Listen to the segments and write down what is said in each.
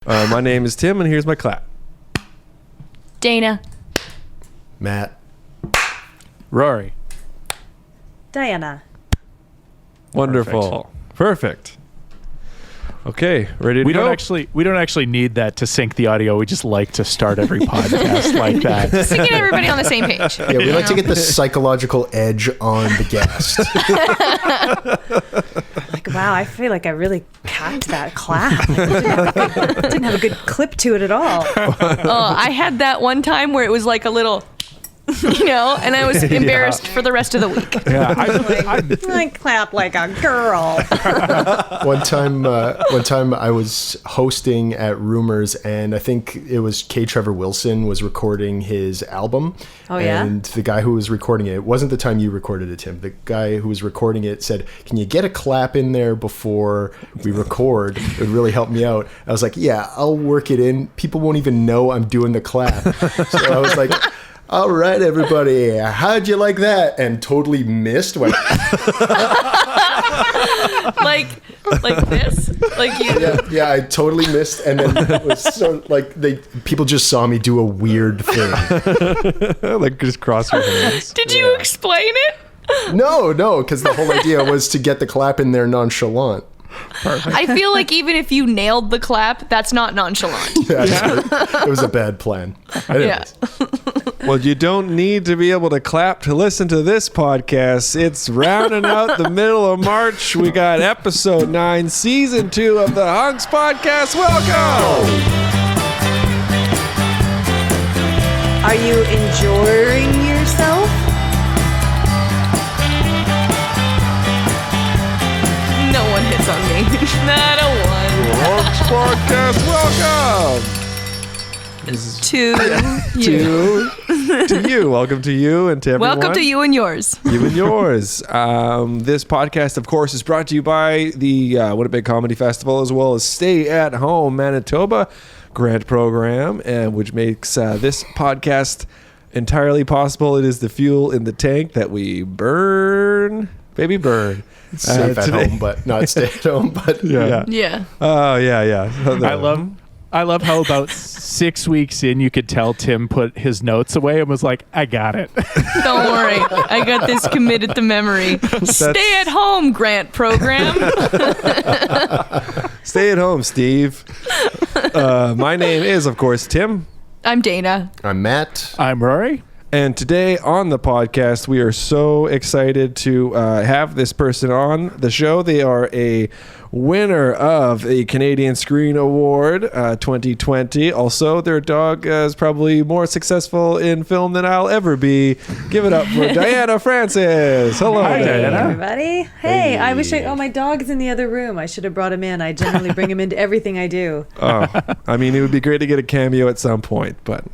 My name is Tim, and here's my clap. Dana. Matt. Rory. Diana. Wonderful. Perfect. Okay, ready to We go? don't actually need that to sync the audio. We just like to start every podcast like that. Just to get everybody on the same page. Yeah, we like to get the psychological edge on the guest. Like, wow, I feel like I really capped that clap. It didn't have a good clip to it at all. Oh, I had that one time where it was like a little, and I was embarrassed for the rest of the week. Yeah, I clap like a girl. One time I was hosting at Rumors, and I think it was K. Trevor Wilson was recording his album. Oh, yeah? And the guy who was recording it wasn't the time you recorded it, Tim. The guy who was recording it said, "Can you get a clap in there before we record? It would really help me out." I was like, "Yeah, I'll work it in. People won't even know I'm doing the clap." So I was like, "All right, everybody, how'd you like that?" And totally missed. Went, like this, like you. yeah, I totally missed, and then it was so like people just saw me do a weird thing. Like just cross your hands. Did you explain it? No, because the whole idea was to get the clap in there nonchalant. Perfect. I feel like even if you nailed the clap, that's not nonchalant. It was a bad plan. Anyways. Well, you don't need to be able to clap to listen to this podcast. It's rounding out the middle of March. We got episode 9, season 2 of the HUNKS podcast. Welcome! Are you enjoying yourself? No one hits on me. Not a one. HUNKS podcast. Welcome! To you. Welcome to you and to everyone. Welcome to you and yours. You and yours. This podcast, of course, is brought to you by the Winnipeg Comedy Festival, as well as Stay at Home Manitoba grant program, which makes this podcast entirely possible. It is the fuel in the tank that we burn. Baby burn. Safe at home, but not stay at home. But Yeah. Oh, yeah. I love how about 6 weeks in, you could tell Tim put his notes away and was like, "I got it." Don't worry. I got this committed to memory. Stay at home grant program. Stay at home, Steve. My name is, of course, Tim. I'm Dana. I'm Matt. I'm Rory. And today on the podcast, we are so excited to have this person on the show. They are a winner of a Canadian Screen Award 2020. Also, their dog is probably more successful in film than I'll ever be. Give it up for Diana Francis. Hello, Hi, Diana. Everybody. Hey, I wish my dog is in the other room. I should have brought him in. I generally bring him into everything I do. Oh, I mean, it would be great to get a cameo at some point, but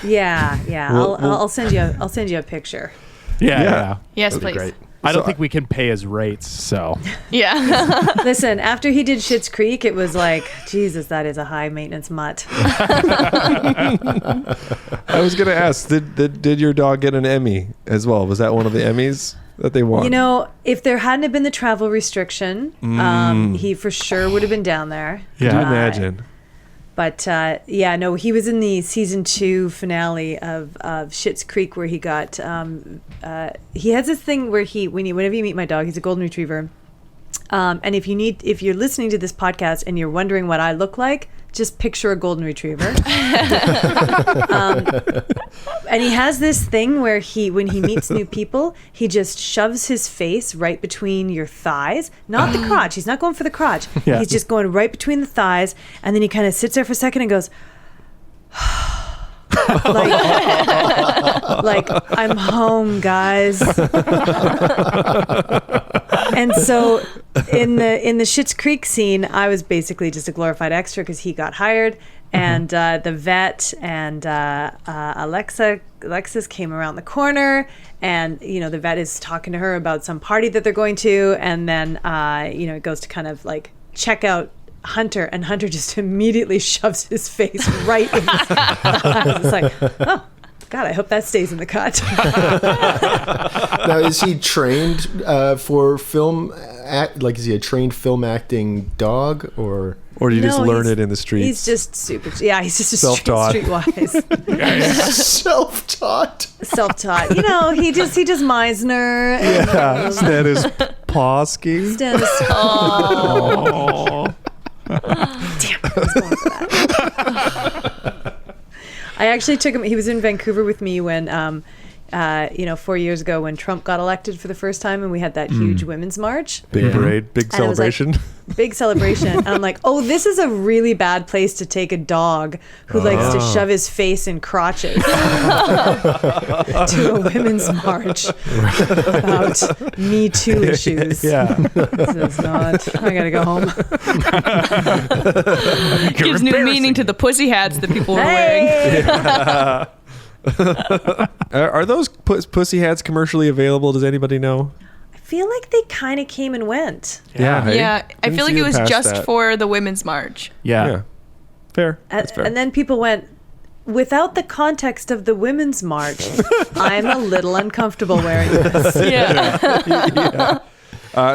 Yeah. I'll send you a picture. Yeah. Yes, That'd be please. great. I don't think we can pay his rates, so. Yeah. Listen, after he did Schitt's Creek, it was like, Jesus, that is a high maintenance mutt. I was going to ask, did your dog get an Emmy as well? Was that one of the Emmys that they won? You know, if there hadn't have been the travel restriction, he for sure would have been down there. Could you imagine? But he was in the season 2 finale of Schitt's Creek, where he got he has this thing where whenever you meet my dog, he's a golden retriever, and if you're listening to this podcast and you're wondering what I look like, just picture a golden retriever. And he has this thing where when he meets new people, he just shoves his face right between your thighs, not the crotch. He's not going for the crotch. Yeah. He's just going right between the thighs, and then he kind of sits there for a second and goes, like, I'm home, guys. And so in the Schitt's Creek scene, I was basically just a glorified extra because he got hired, and the vet and Alexis came around the corner, and the vet is talking to her about some party that they're going to, and then it goes to kind of like check out Hunter, and Hunter just immediately shoves his face right in his eyes. It's like, oh, God, I hope that stays in the cut. Now, is he trained for film? Is he a trained film acting dog, or do you just No, learn he's- it in the streets? He's just super. Yeah, he's just a Self-taught. streetwise. self-taught? Self-taught. You know, he does Meisner. And, Yeah, Stannis Pawsky. Stannis. Oh. Damn, I was going for that. I actually took him. He was in Vancouver with me when, 4 years ago when Trump got elected for the first time, and we had that huge women's march. Big parade, big And it was like- celebration. Big celebration. And I'm like, oh, this is a really bad place to take a dog who likes to shove his face in crotches to a women's march about Me Too issues. Yeah. This is not. I gotta go home. Gives new meaning to the pussy hats that people were wearing. Hey! Are those pussy hats commercially available? Does anybody know? I feel like they kind of came and went. Hey? Yeah, I Didn't feel like see it them was past just that. for the women's march. Yeah. Fair. And, That's fair. and then people went, without the context of the women's march, I'm a little uncomfortable wearing this. Yeah.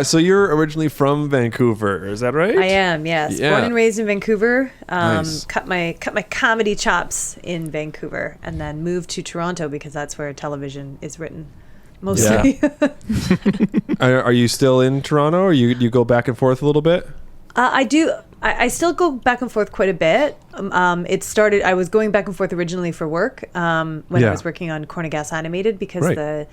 So you're originally from Vancouver, is that right? I am, yes. Yeah. Born and raised in Vancouver. Nice. Cut my comedy chops in Vancouver, and then moved to Toronto because that's where television is written, mostly. Are you still in Toronto, or you go back and forth a little bit? I do. I still go back and forth quite a bit. It started. I was going back and forth originally for work when I Yeah. was working on Corn and Gas Animated because Right.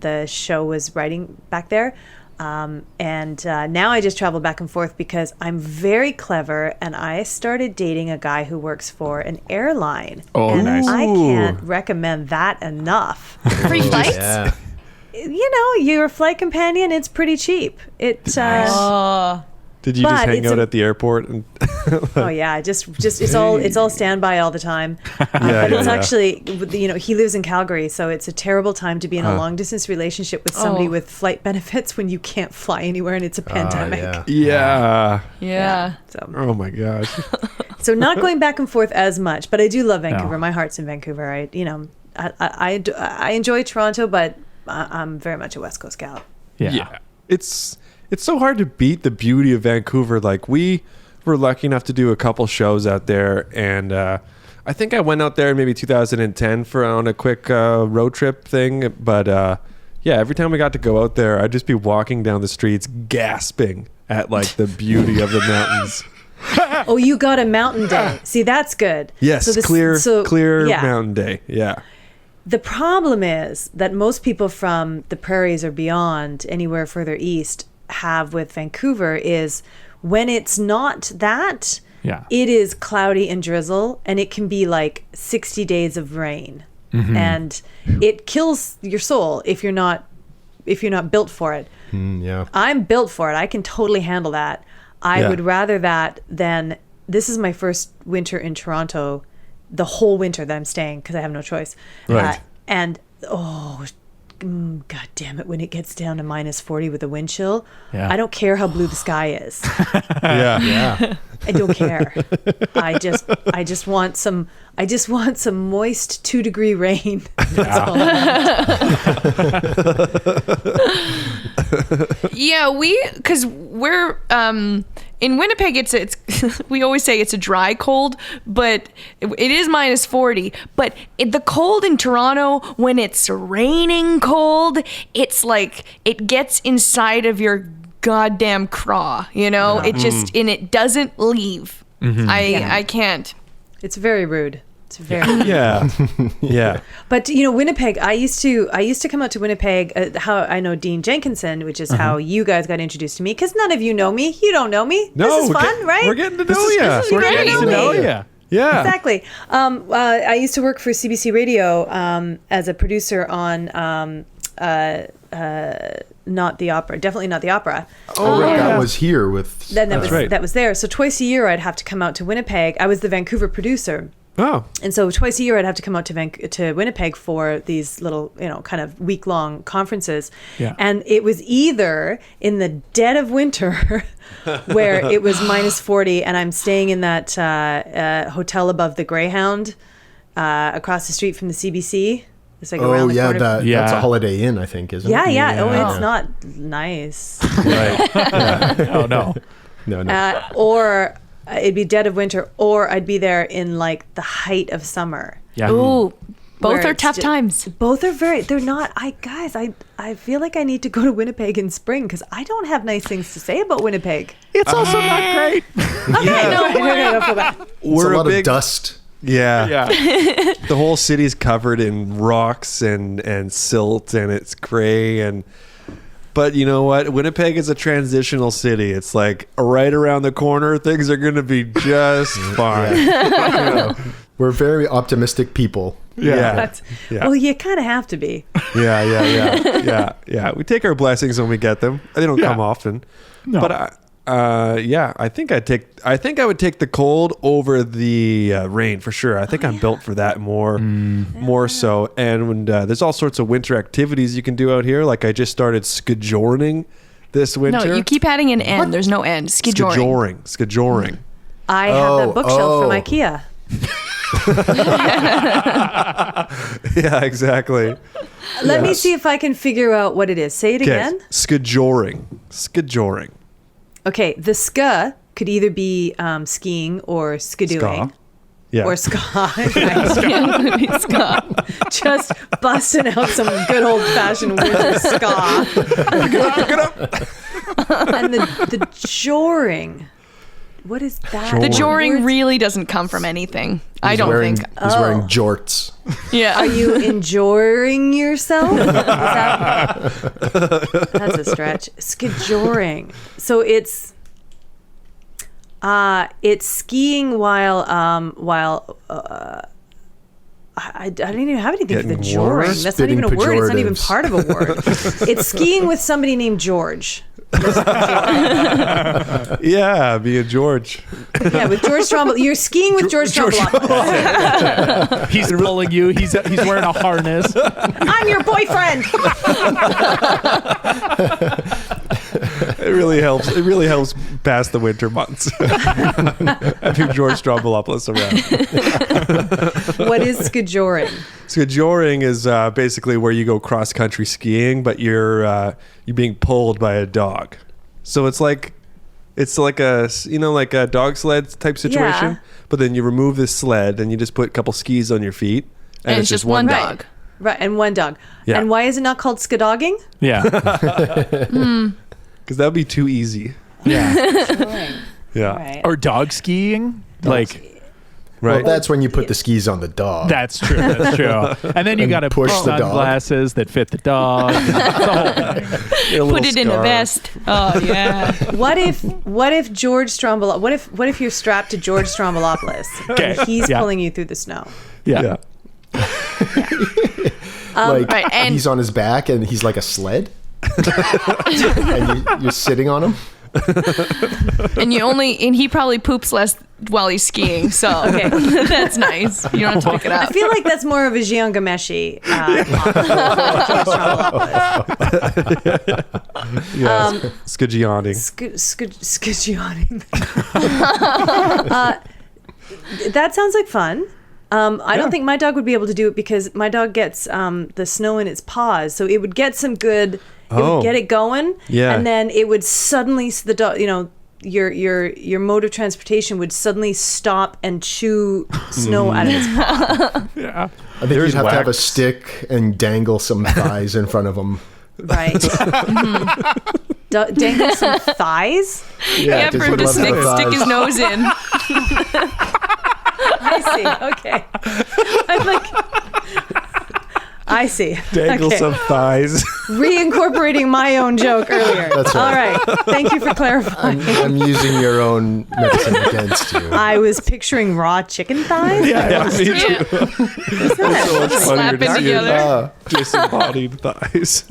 the show was writing back there. And now I just travel back and forth because I'm very clever, and I started dating a guy who works for an airline. Oh, and nice. I Ooh. can't recommend that enough. Free flights? Yeah. You know, your flight companion, it's pretty cheap. Oh. Did you But just hang it's out a- at the airport? And Oh yeah, just it's all standby all the time. But yeah, it's yeah. actually, he lives in Calgary, so it's a terrible time to be in a long distance relationship with somebody Oh. with flight benefits when you can't fly anywhere and it's a pandemic. Yeah. yeah. Yeah. So Oh my gosh. so not going back and forth as much, but I do love Vancouver. No. My heart's in Vancouver. I enjoy Toronto, but I'm very much a West Coast gal. Yeah. It's so hard to beat the beauty of Vancouver. Like, we were lucky enough to do a couple shows out there, and I think I went out there in maybe 2010 on a quick road trip thing. But yeah, every time we got to go out there, I'd just be walking down the streets gasping at like the beauty of the mountains. Oh, you got a mountain day. See, that's good. Yes, So this- clear yeah. mountain day. Yeah. The problem is that most people from the prairies or beyond, anywhere further east, have with Vancouver is when it's not that, Yeah. it is cloudy and drizzle, and it can be like 60 days of rain. And it kills your soul if you're not built for it. Yeah. I'm built for it. I can totally handle that. I Yeah. would rather that than this is my first winter in Toronto, the whole winter that I'm staying because I have no choice. Right. And God damn it, when it gets down to minus 40 with a wind chill, Yeah. I don't care how blue the sky is. Yeah. Yeah. I don't care. I just want some moist 2-degree rain. That's all I want. Yeah, because we're in Winnipeg. It's we always say it's a dry cold, but it is minus 40. But the cold in Toronto, when it's raining cold, it's like it gets inside of your goddamn craw. You know, it just and it doesn't leave. I can't. It's very rude. It's very Yeah. Yeah. But Winnipeg. I used to come out to Winnipeg. How I know Dean Jenkinson, which is how you guys got introduced to me. Because none of you know me. You don't know me. No, this is we're fun, right? We're getting to know you. this is We're great. getting to Know know me. you. Yeah. Exactly. I used to work for CBC Radio as a producer on not the opera, definitely not the opera. Oh, right. That was here with. Then That's right. that was there. So twice a year I'd have to come out to Winnipeg. I was the Vancouver producer. Oh. And so twice a year I'd have to come out to Winnipeg for these little, kind of week-long conferences. Yeah. And it was either in the dead of winter where it was minus 40 and I'm staying in that hotel above the Greyhound across the street from the CBC. It's like Oh around the yeah, corner. that's Yeah. a Holiday Inn, I think, isn't Yeah, it? yeah. Oh, Yeah. it's not nice. Right. Oh no. No. Or it'd be dead of winter, or I'd be there in like the height of summer. Yeah. Ooh, both Where are it's tough ju- times. Both are they're not, I feel like I need to go to Winnipeg in spring because I don't have nice things to say about Winnipeg. It's also not great. Yeah. No, don't feel bad. It's We're a lot big of dust. Yeah. Yeah. The whole city's covered in rocks and silt, and it's gray. But you know what? Winnipeg is a transitional city. It's like right around the corner, things are going to be just fine. We're very optimistic people. Yeah. Yeah. Well, you kind of have to be. Yeah. We take our blessings when we get them. They don't come often. No. But I think I would take the cold over the rain for sure. I think I'm built for that more so. And when, there's all sorts of winter activities you can do out here. Like I just started skijorning this winter. No, you keep adding an end. There's no end. Skijoring. Skijoring. I have that bookshelf from oh. IKEA. Yeah, exactly. Let me see if I can figure out what it is. Say it again. Skijoring. Okay, the ska could either be skiing or skidooing. Ska. Yeah. Or ska. Just busting out some good old fashioned winter ska. Pick it up. And the joring. What is that? The joring Words- really doesn't come from anything. I He's don't wearing, think. He's wearing jorts. Yeah. Are you enjoying yourself? That's a stretch. Skijoring. So it's skiing while I don't even have anything for the Getting warm. joring. That's not even a word. It's not even Pejoratives. part of a word. It's skiing with somebody named George. Yeah, be a George. Yeah, with George Strombolopoulos. You're skiing with George Strombolopoulos. He's pulling you. He's wearing a harness. I'm your boyfriend. It really helps. It really helps pass the winter months. Having George Strombolopoulos around. What is skijoring? Skijoring is basically where you go cross country skiing, but you're being pulled by a dog. So it's like a dog sled type situation. Yeah. But then you remove this sled and you just put a couple skis on your feet, and it's just one dog. Right, and one dog. Yeah. And why is it not called skidogging? Yeah. because that would be too easy. Yeah. Yeah, Right. Or dog skiing. Like right. Well, that's when you put the skis on the dog. that's true. That's true. And then you And got to push push the dog. sunglasses that fit the dog. It's the whole thing. Get a little Put it in a scarf. vest. Oh yeah. What if George Strombolopoulos? What if you're strapped to George Strombolopoulos Okay, and he's yeah. pulling you through the snow? Yeah. Yeah. Right, and- he's on his back and he's like a sled. And you're sitting on him. And he probably poops less while he's skiing, so Okay. that's nice. You don't have to pick it I up. feel like that's more of a Gian Gameshi. Yeah. Skijioning. Skijoning. That sounds like fun. I don't think my dog would be able to do it because my dog gets the snow in its paws, so it would get some good. It would get it going, Yeah. and then it would suddenly the dog. Your mode of transportation would suddenly stop and chew snow out of its paw. Yeah. I think There's you'd have to have a wax. stick and dangle some thighs in front of him. Right. Dangle some thighs. Yeah, for him to put stick his nose in. I see. Okay. I'm like, I see. Dangle Okay. some thighs. Reincorporating my own joke earlier. That's All right. right. Thank you for clarifying. I'm using your own medicine against you. I was picturing raw chicken thighs. Yeah, me too. Yeah. It's Slapping funnier to see together. disembodied thighs.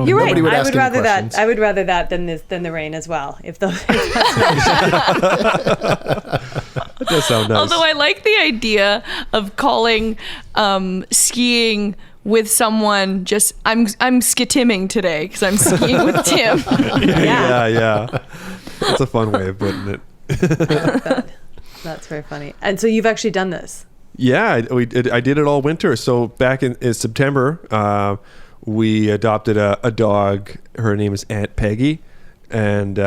You're right. Nobody would I ask would any rather questions. that. I would rather that than the rain as well. If that's That does sound nice. Although I like the idea of calling skiing with someone just I'm skitimming today because I'm skiing with Tim. yeah. That's a fun way of putting it. That's very funny. And so you've actually done this. Yeah, I did it all winter. So back in September, we adopted a dog. Her name is Aunt Peggy. And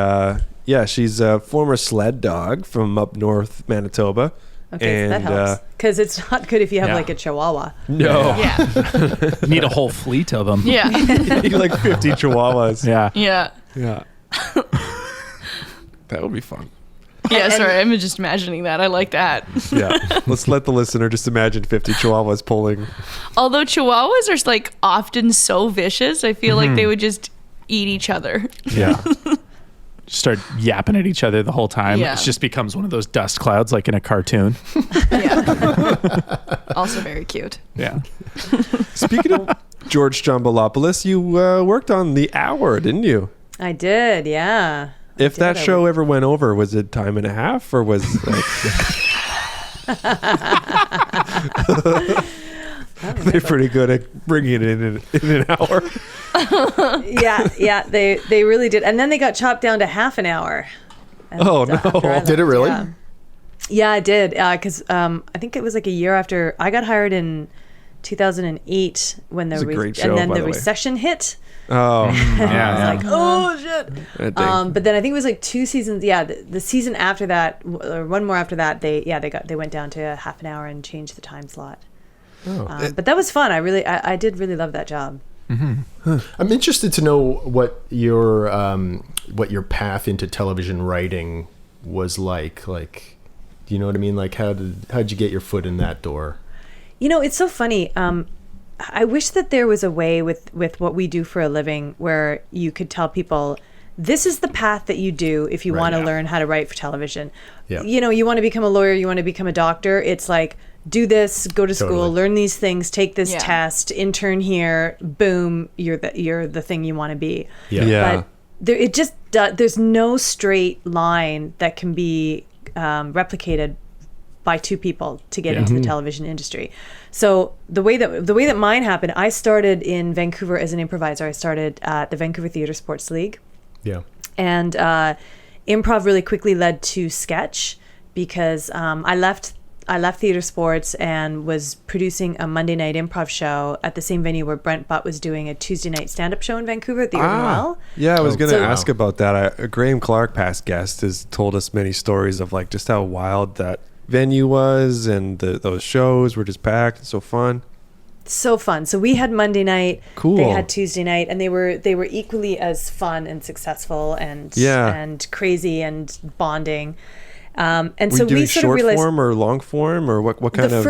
yeah, she's a former sled dog from up north Manitoba. Okay, and, so that helps. Because it's not good if you have Yeah. like a Chihuahua. No. Yeah. Need a whole fleet of them. Yeah. Like 50 chihuahuas. Yeah. Yeah. Yeah. That would be fun. Yeah, sorry, I'm just imagining that. I like that. Yeah. Let's let the listener just imagine 50 chihuahuas pulling. Although chihuahuas are like often so vicious, I feel like they would just eat each other. Yeah. Start yapping at each other the whole time. Yeah. It just becomes one of those dust clouds like in a cartoon. Yeah. Also very cute. Yeah. Speaking of George Stroumboulopoulos, you worked on The Hour, didn't you? I did, yeah. If that show ever went over, was it time and a half or was like... They're pretty good at bringing it in an hour. Yeah, they really did. And then they got chopped down to half an hour. Oh, no. after I left, Did it really? Yeah, it did. Because I think it was like a year after I got hired in 2008 when It was a great show, and then by the the way. recession hit. Oh. Yeah. Like, oh shit. That thing. But then I think it was like 2 seasons. Yeah, the season after that, or one more after that, they went down to half an hour and changed the time slot. But that was fun. I did really love that job. I'm interested to know what your path into television writing was like. Like, do you know what I mean? Like, how'd you get your foot in that door? You know, it's so funny. I wish that there was a way with what we do for a living where you could tell people, this is the path that you do if you want to learn how to write for television. Yeah. You know, you want to become a lawyer, you want to become a doctor. It's like, do this, go to Totally. school, learn these things, take this Yeah. test, intern here, boom, you're the thing you want to be. Yeah. But there's no straight line that can be replicated by two people to get into the television industry. So the way that mine happened, I started in Vancouver as an improviser. I started at the Vancouver Theatre Sports League. Yeah. And improv really quickly led to sketch because I left theater sports and was producing a Monday night improv show at the same venue where Brent Butt was doing a Tuesday night stand-up show in Vancouver at the Urban Well. Yeah, I was going to So- ask about that. Graham Clark, past guest, has told us many stories of like just how wild that venue was, and those shows were just packed and so fun. So fun. So we had Monday night. Cool. They had Tuesday night, and they were equally as fun and successful and and crazy and bonding. And Were so you doing we sort of short realized form or long form or what kind of?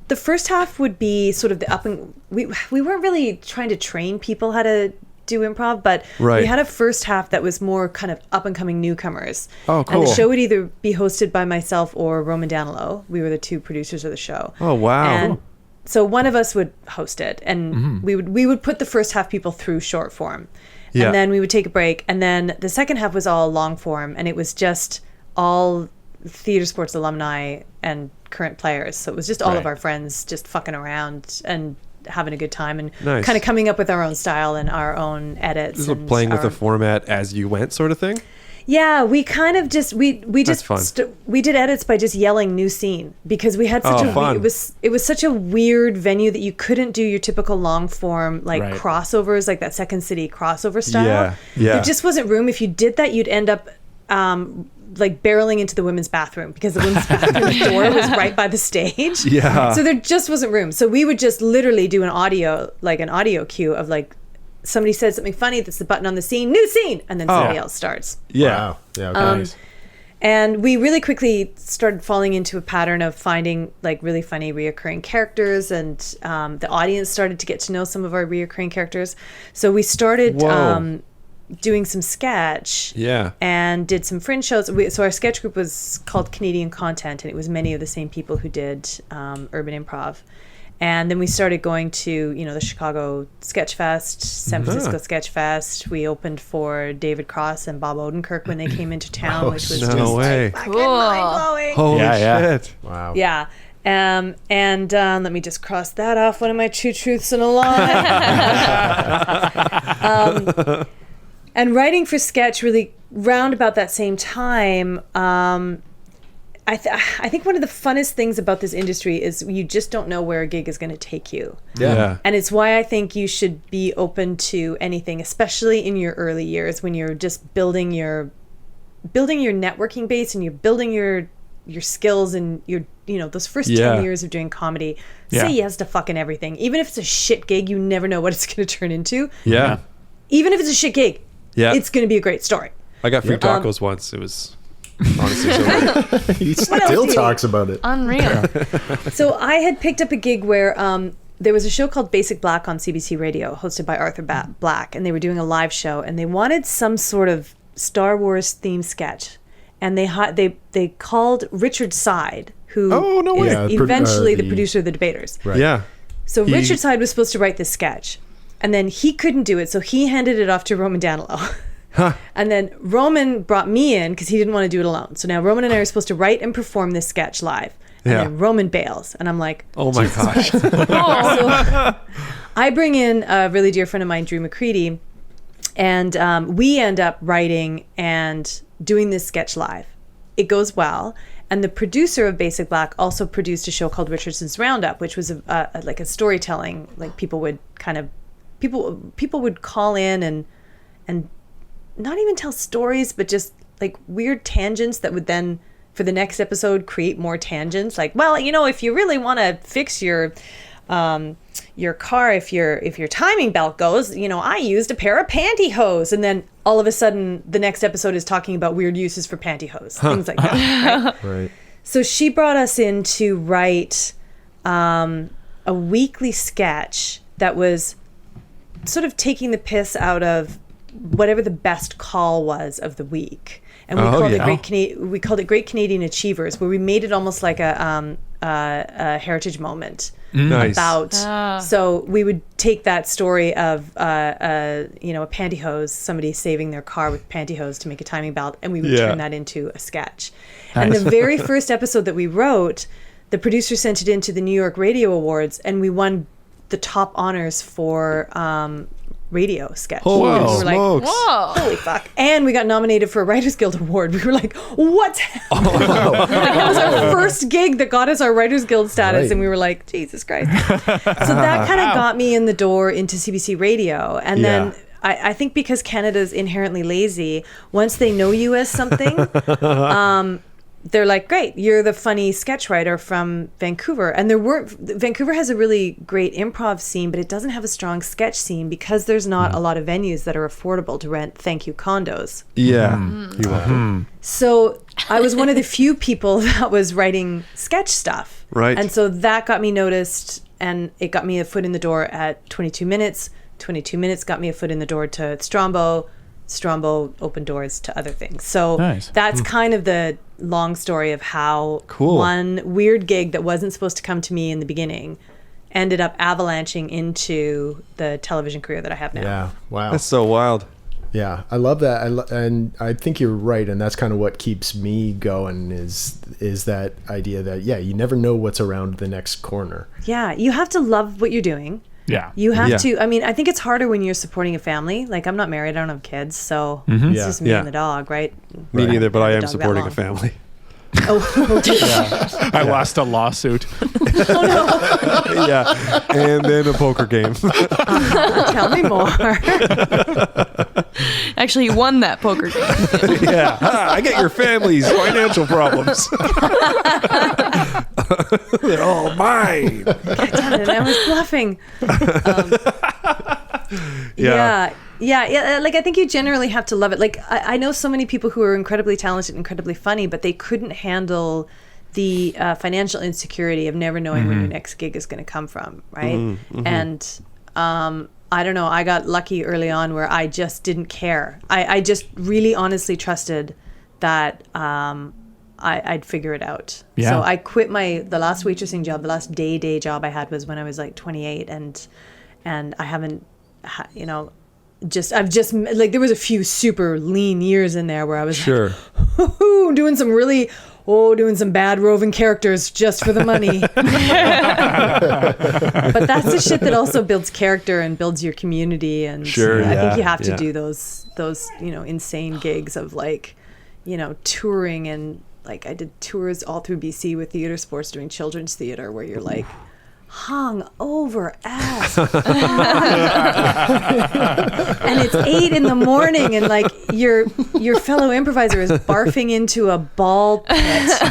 the first half would be sort of the up and we weren't really trying to train people how to do improv, but we had a first half that was more kind of up and coming newcomers. Oh, cool. And the show would either be hosted by myself or Roman Danilo. We were the two producers of the show. Oh, wow. And so one of us would host it, and we would put the first half people through short form. Yeah. And then we would take a break, and then the second half was all long form, and it was just all theater sports alumni and current players. So it was just all of our friends just fucking around and having a good time and Nice. kind of coming up with our own style and our own edits. Just and playing with our- the format as you went, sort of thing. Yeah, we kind of just we just fun. we did edits by just yelling new scene because we had such fun. it was such a weird venue that you couldn't do your typical long form like crossovers, like that Second City crossover style. Yeah. There just wasn't room. If you did that, you'd end up like barreling into the women's bathroom because the women's bathroom door was right by the stage. Yeah. So there just wasn't room. So we would just literally do an audio cue of like somebody said something funny, that's the button on the scene, new scene, and then somebody else starts. Yeah. Wow. Yeah. Okay. Nice. And we really quickly started falling into a pattern of finding like really funny reoccurring characters, and the audience started to get to know some of our reoccurring characters. So we started doing some sketch and did some fringe shows. So our sketch group was called Canadian Content, and it was many of the same people who did Urban Improv. And then we started going to, the Chicago Sketchfest, San Francisco Sketchfest. We opened for David Cross and Bob Odenkirk when they came into town, which was just way. like fucking mind-blowing. Holy Yeah. shit. Wow. Yeah. And let me just cross that off. One of my two truths and a lie. And writing for sketch really round about that same time, I think one of the funnest things about this industry is you just don't know where a gig is going to take you. Yeah. And it's why I think you should be open to anything, especially in your early years when you're just building your networking base and you're building your skills and your, those first 10 years of doing comedy. Say yes to fucking everything. Even if it's a shit gig, you never know what it's going to turn into. Yeah. Even if it's a shit gig, it's going to be a great story. I got free tacos once. It was honestly so He still talks about it. Unreal. So I had picked up a gig where there was a show called Basic Black on CBC Radio, hosted by Arthur Black, and they were doing a live show, and they wanted some sort of Star Wars themed sketch, and they called Richard Side, who is eventually the producer of The Debaters. Right. Yeah. So Richard Side was supposed to write this sketch, and then he couldn't do it, so he handed it off to Roman Danilo. And then Roman brought me in because he didn't want to do it alone. So now Roman and I are supposed to write and perform this sketch live. And then Roman bails. And I'm like, oh my gosh. So I bring in a really dear friend of mine, Drew McCready, and we end up writing and doing this sketch live. It goes well. And the producer of Basic Black also produced a show called Richardson's Roundup, which was like a storytelling. Like people would call in and not even tell stories, but just like weird tangents that would then, for the next episode, create more tangents. Like, well, if you really want to fix your car, if your timing belt goes, I used a pair of pantyhose, and then all of a sudden, the next episode is talking about weird uses for pantyhose, things like that. Right? Right. So she brought us in to write a weekly sketch that was sort of taking the piss out of whatever the best call was of the week, and we called it Great Canadian Achievers, where we made it almost like a heritage moment. Nice. So we would take that story of a pantyhose, somebody saving their car with pantyhose to make a timing belt, and we would turn that into a sketch. Nice. And the very first episode that we wrote, the producer sent it into the New York Radio Awards, and we won the top honors for radio sketch. Holy and we were smokes. like, whoa, holy fuck. And we got nominated for a Writers Guild Award. We were like, what's happening? That was our first gig that got us our Writers Guild status. Right. And we were like, Jesus Christ. So that kind of got me in the door into CBC Radio. And then I think because Canada's inherently lazy, once they know you as something, they're like, great, you're the funny sketch writer from Vancouver. And Vancouver has a really great improv scene, but it doesn't have a strong sketch scene because there's not a lot of venues that are affordable to rent thank you condos. Yeah. You welcome. So I was one of the few people that was writing sketch stuff. Right. And so that got me noticed, and it got me a foot in the door at 22 Minutes. 22 Minutes got me a foot in the door to Strombo. Strombo opened doors to other things. So that's kind of the long story of how one weird gig that wasn't supposed to come to me in the beginning ended up avalanching into the television career that I have now. Yeah. Wow. That's so wild. Yeah, I love that, and I think you're right, and that's kind of what keeps me going is that idea that you never know what's around the next corner. Yeah, you have to love what you're doing. Yeah. You have to. I mean, I think it's harder when you're supporting a family. Like, I'm not married. I don't have kids. So it's just me and the dog, right? Me neither, but I am supporting a family. Oh, I lost a lawsuit. Yeah. And then a poker game. Tell me more. Actually, he won that poker game. Yeah. I get your family's financial problems. They're all mine. God damn it, I was bluffing. Yeah. Like, I think you generally have to love it. Like, I know so many people who are incredibly talented, incredibly funny, but they couldn't handle the financial insecurity of never knowing where your next gig is going to come from, right? And I don't know. I got lucky early on where I just didn't care. I just really honestly trusted that I'd figure it out. Yeah. So I quit the last waitressing job. The last day job I had was when I was like 28, and I haven't, I've just like, there was a few super lean years in there where I was like, doing some bad roving characters just for the money. But that's the shit that also builds character and builds your community. And I think you have to do those insane gigs of, like, touring and like I did tours all through BC with theater sports doing children's theater where you're like hung over as fuck. And it's 8 a.m. and like your fellow improviser is barfing into a ball pit,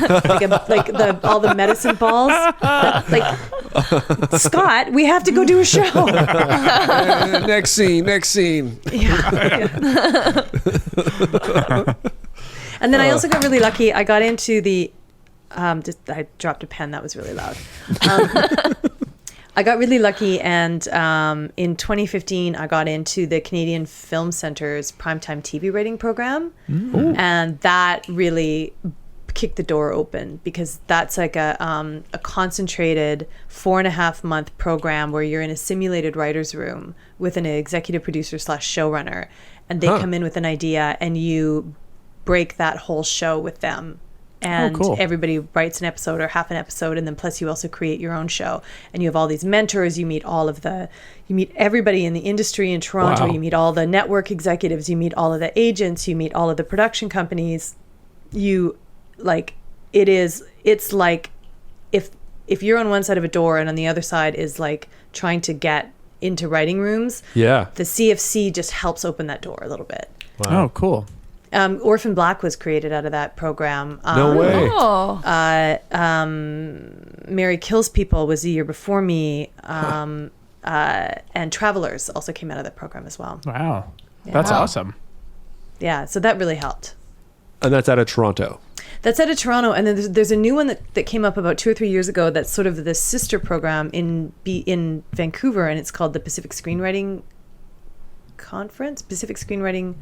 all the medicine balls. Like, Scott, we have to go do a show. Next scene. Yeah. And then I also got really lucky. I got into the I dropped a pen. That was really loud. I got really lucky, and in 2015, I got into the Canadian Film Centre's primetime TV writing program, and that really kicked the door open because that's like a concentrated 4.5 month program where you're in a simulated writer's room with an executive producer / showrunner, and they come in with an idea, and you break that whole show with them. And everybody writes an episode or half an episode, and then plus you also create your own show. And you have all these mentors. You meet everybody in the industry in Toronto. Wow. You meet all the network executives. You meet all of the agents. You meet all of the production companies. It's like if you're on one side of a door and on the other side is like trying to get into writing rooms. Yeah. The CFC just helps open that door a little bit. Wow. Oh, cool. Orphan Black was created out of that program. No way. Mary Kills People was the year before me. And Travelers also came out of that program as well. Wow. Yeah. That's awesome. Yeah, so that really helped. And that's out of Toronto. That's out of Toronto. And then there's a new one that came up about 2 or 3 years ago that's sort of the sister program in Vancouver, and it's called the Pacific Screenwriting Conference? Pacific Screenwriting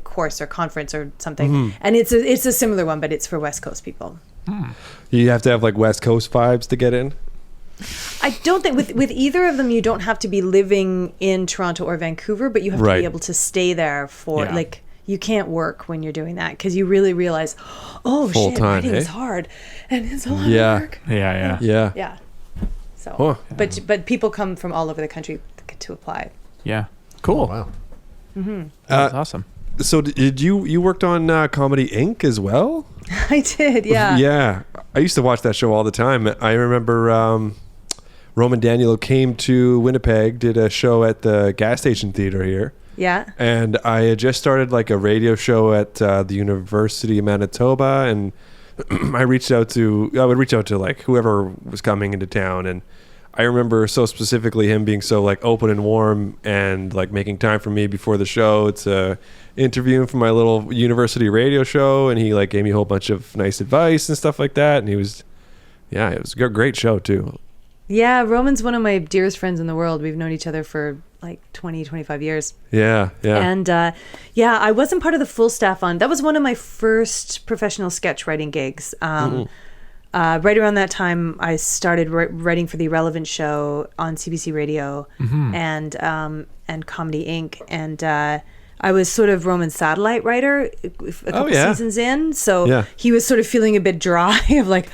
course or conference or something. Mm-hmm. And it's a similar one, but it's for West Coast people. You have to have like West Coast vibes to get in? I don't think with either of them you don't have to be living in Toronto or Vancouver, but you have to be able to stay there for like you can't work when you're doing that because you really realize, writing is hard and it's a lot of work. Yeah. So, but people come from all over the country to apply. Yeah. Cool. Oh, wow. Mm-hmm. That's awesome. So did you worked on Comedy Inc. as well? I did, yeah. Yeah. I used to watch that show all the time. I remember Roman Daniel came to Winnipeg, did a show at the gas station theater here. Yeah. And I had just started like a radio show at the University of Manitoba, and I would reach out to like whoever was coming into town, and I remember so specifically him being so like open and warm and like making time for me before the show to interview him for my little university radio show, and he like gave me a whole bunch of nice advice and stuff like that, and it was a great show too. Yeah, Roman's one of my dearest friends in the world. We've known each other for like 25 years. Yeah. And I wasn't part of the full staff on. That was one of my first professional sketch writing gigs. Right around that time, I started writing for The Irrelevant Show on CBC Radio and Comedy Inc. And I was sort of Roman's satellite writer a couple seasons in. So he was sort of feeling a bit dry of like,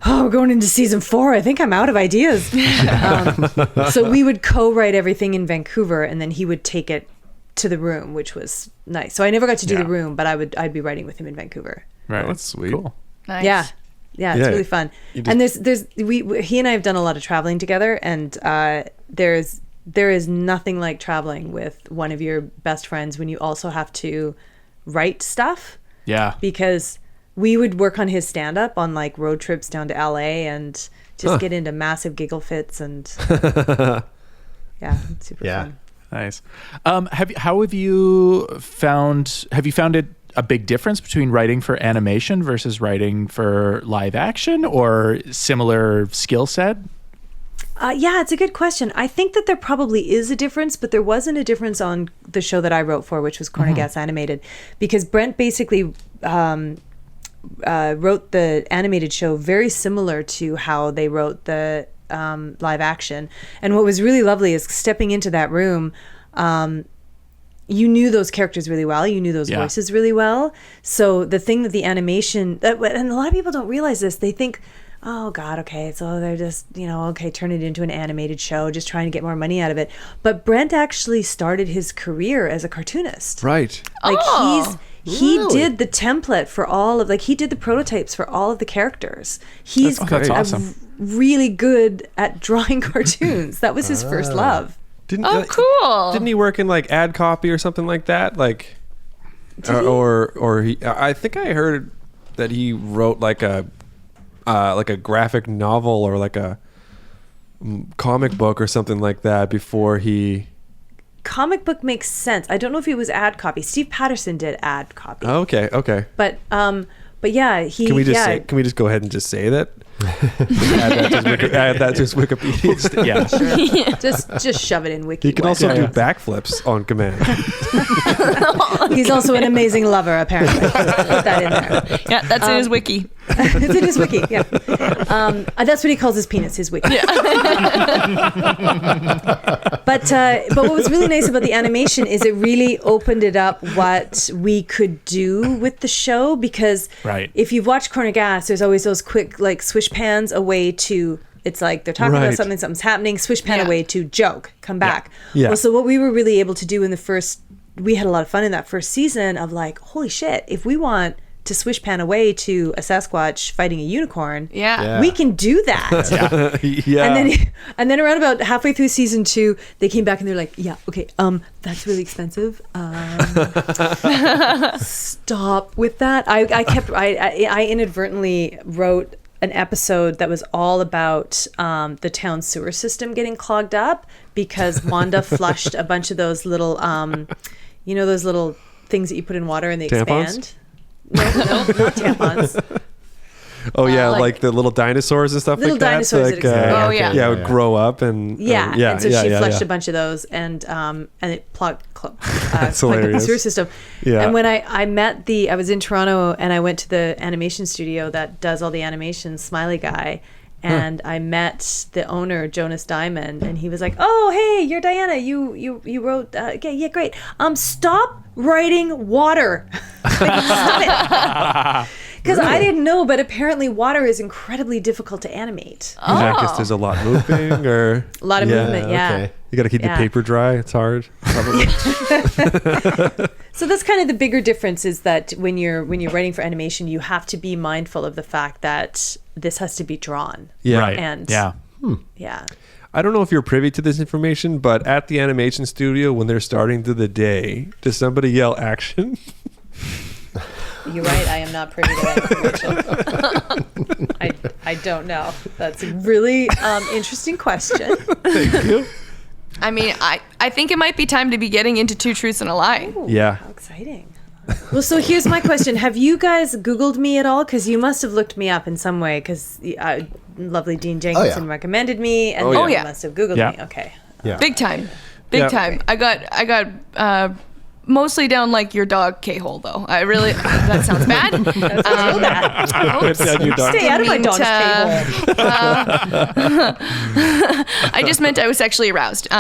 we're going into season 4. I think I'm out of ideas. So we would co-write everything in Vancouver, and then he would take it to the room, which was nice. So I never got to do the room, but I'd be writing with him in Vancouver. Right. Oh, that's sweet. Cool. Nice. Yeah, it's really fun. And he and I have done a lot of traveling together, and there is nothing like traveling with one of your best friends when you also have to write stuff. Yeah. Because we would work on his stand-up on like road trips down to LA and just get into massive giggle fits and super fun. Nice. Have you found it a big difference between writing for animation versus writing for live action, or similar skill set? Yeah, it's a good question. I think that there probably is a difference, but there wasn't a difference on the show that I wrote for, which was Corner Gas Animated, because Brent basically wrote the animated show very similar to how they wrote the live action. And what was really lovely is stepping into that room, you knew those characters really well. You knew those voices really well. So the thing that the animation, and a lot of people don't realize this, they think, oh God, okay, so they're just, okay, turn it into an animated show, just trying to get more money out of it. But Brent actually started his career as a cartoonist. Right. Like he Really? did the template for all of, he did the prototypes for all of the characters. He's That's awesome. really good at drawing cartoons. That was his first love. Cool. Didn't he work in like ad copy or something like that? Like, or he? I think I heard that he wrote like a graphic novel or like a comic book or something like that before he. Comic book makes sense. I don't know if he was ad copy. Steve Patterson did ad copy. Oh, okay. But yeah, he. Can we just go ahead and just say that? add that to his Wikipedia. Yeah, sure. just shove it in Wiki. He can also do backflips on command. He's also an amazing lover, apparently. Put that in there. Yeah, that's in his wiki. It's in his wiki. Yeah, that's what he calls his penis, his wiki. Yeah. But what was really nice about the animation is it really opened it up what we could do with the show, because if you've watched Corner Gas, there's always those quick like swish pans away to, it's like they're talking about something's happening, swish pan away to joke, come back. Yeah. Well, so what we were really able to do in the first, we had a lot of fun in that first season of like, holy shit, if we want to swish pan away to a Sasquatch fighting a unicorn, we can do that. Yeah. And then around about halfway through season 2, they came back and they're like, that's really expensive. Stop with that. I inadvertently wrote an episode that was all about the town sewer system getting clogged up because Wanda flushed a bunch of those little, those little things that you put in water and they Tampons? expand. No, not tampons. Oh yeah, like the little dinosaurs and stuff little like that. Dinosaurs that expand. It would grow up and and so she flushed a bunch of those and it plugged the sewer system. Yeah. And when I was in Toronto and I went to the animation studio that does all the animation, Smiley Guy, and I met the owner, Jonas Diamond, and he was like, "Oh, hey, you're Diana. You wrote okay, yeah, great. Stop writing water. Stop it." Because I didn't know, but apparently water is incredibly difficult to animate. I guess there's a lot moving or a lot of movement. Yeah. Okay. You got to keep the paper dry. It's hard. So that's kind of the bigger difference, is that when you're writing for animation, you have to be mindful of the fact that this has to be drawn. Yeah. Right. And yeah. I don't know if you're privy to this information, but at the animation studio, when they're starting to the day, does somebody yell action? You're right. I am not privy to that information. I don't know. That's a really interesting question. Thank you. I mean, I think it might be time to be getting into Two Truths and a Lie. Ooh, Yeah. How exciting. Well, so here's my question. Have you guys Googled me at all? Because you must have looked me up in some way, because lovely Dean Jenkinson recommended me, and you must have Googled me. Okay. Yeah. Big time. Big time. I got mostly down like your dog K-hole, though. I really, that sounds bad. That's real bad. It's down your dog. Stay out of my dog's K-hole. I just meant I was sexually aroused. No.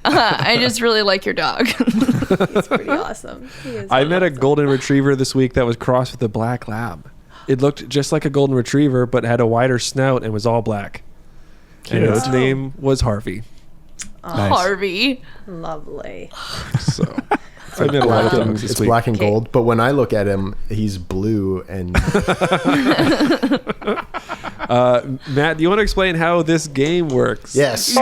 I just really like your dog. It's pretty awesome. I met a golden retriever this week that was crossed with a black lab. It looked just like a golden retriever, but had a wider snout and was all black. And its name was Harvey. Nice. Harvey. Lovely. So I met a lot of dogs this It's week. black and gold, but when I look at him, he's blue and Matt, do you want to explain how this game works? yes.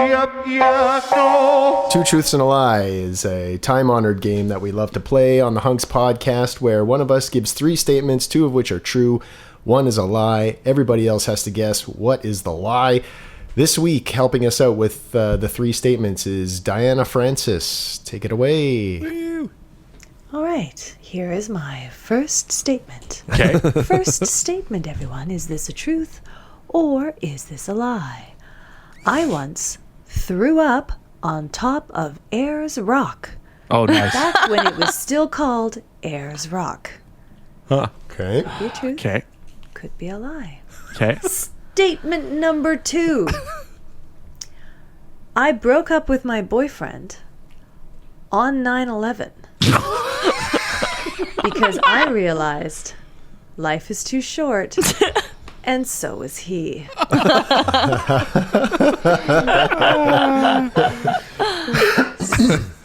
Two Truths and a Lie is a time-honored game that we love to play on the Hunks podcast, where one of us gives 3 statements, 2 of which are true, 1 is a lie. Everybody else has to guess what is the lie. This week, helping us out with the 3 statements is Diana Francis. Take it away. All right. Here is my first statement. Okay. First statement, everyone. Is this a truth or is this a lie? I once threw up on top of Ayers Rock. Oh, nice. Back when it was still called Ayers Rock. Okay. Could be a truth. Okay. Could be a lie. Okay. Statement number 2. I broke up with my boyfriend on 9/11 because I realized Life is too short. And so is he.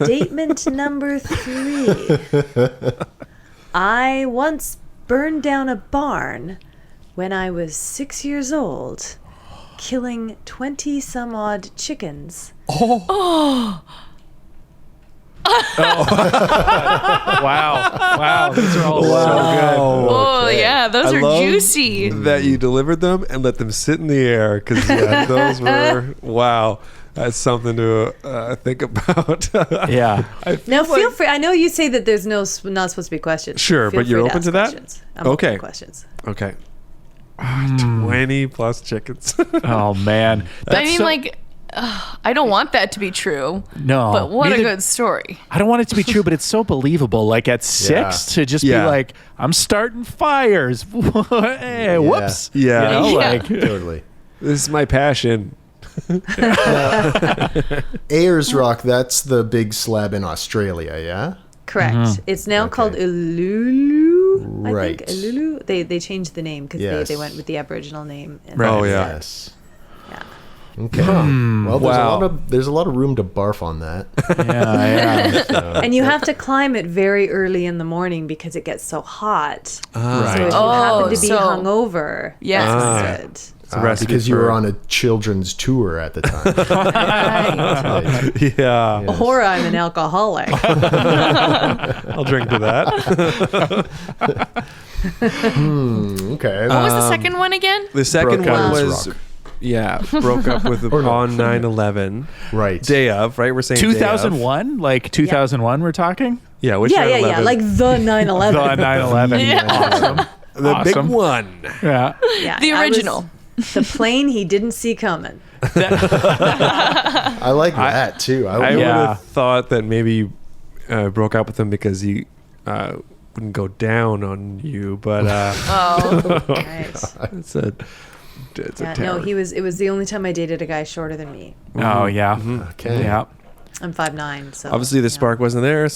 Statement number 3. I once burned down a barn when I was 6 years old, killing 20 some odd chickens. Wow. These are all so Oh, yeah. Those I are love juicy. that you delivered them and let them sit in the air because those were wow. That's something to think about. good. Yeah. Now, feel free. I know you say that there's not supposed to be questions. Sure, Feel but you're free open ask to that? questions. I'm open Okay. to questions. Okay. 20 plus chickens. Oh man. I mean, so- like, I don't want that to be true. no. But what a neither- good story. I don't want it to be true, but it's so believable. Like at 6 to just Yeah. be like, I'm starting fires. Hey, whoops. Yeah. You know, Yeah. like Totally. This is my passion. Ayers Rock, that's the big slab in Australia, yeah? Correct. Mm-hmm. It's now called Uluru. I Right. think Uluru. They changed the name because Yes. they went with the Aboriginal name. And Right. Oh, yeah. Yes. Yeah. Okay. Well, Wow. there's a lot of room to barf on that. yeah. And you have to climb it very early in the morning because it gets so hot. So Right. if you Oh, happen to be so- hungover, Yes. that's good. It's a recipe because you for- were on a children's tour at the time. Right. Yeah. Yes. Or I'm an alcoholic. I'll drink to that. Okay. What was the second one again? The second Broke out one his was rock. broke up with on 9/11. Right. Day of, right? We're saying day of. 2001? Like 2001 we're talking? Yeah, which yeah. 9/11? Like the 9/11. The 9/11. Yeah. Awesome. the awesome. big one. Yeah. Yeah, The I was original. the plane he didn't see coming. I like that too. I would Yeah. have thought that maybe you broke up with him because he wouldn't go down on you, but Oh. Nice. it's a Yeah, terror. no, it was the only time I dated a guy shorter than me. Oh, yeah. Okay. Yeah. I'm 5'9", so Obviously, the you know. spark wasn't there.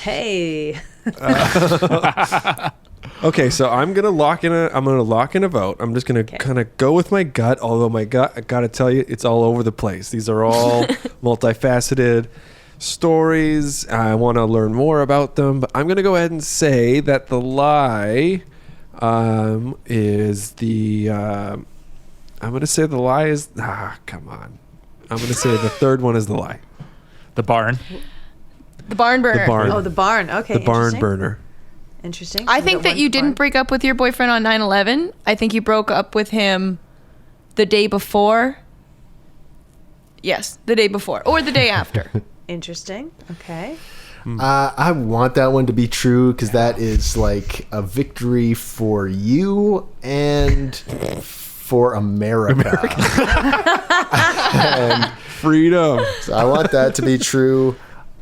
Hey. Okay, so I'm gonna lock in a vote. I'm just gonna kind of go with my gut. Although my gut, I gotta tell you, it's all over the place. These are all multifaceted stories. I want to learn more about them, but I'm gonna go ahead and say that the lie is the. I'm gonna say the lie is. Come on. I'm gonna say the third one is the lie. The barn. The barn burner. The barn. Oh, the barn. Okay. The barn interesting. burner. Interesting. I We think got that one you barn. didn't break up with your boyfriend on 9/11. I think you broke up with him the day before. Yes, the day before or the day after. Interesting. Okay. I want that one to be true because that is like a victory for you and for America. And Freedom. so I want that to be true.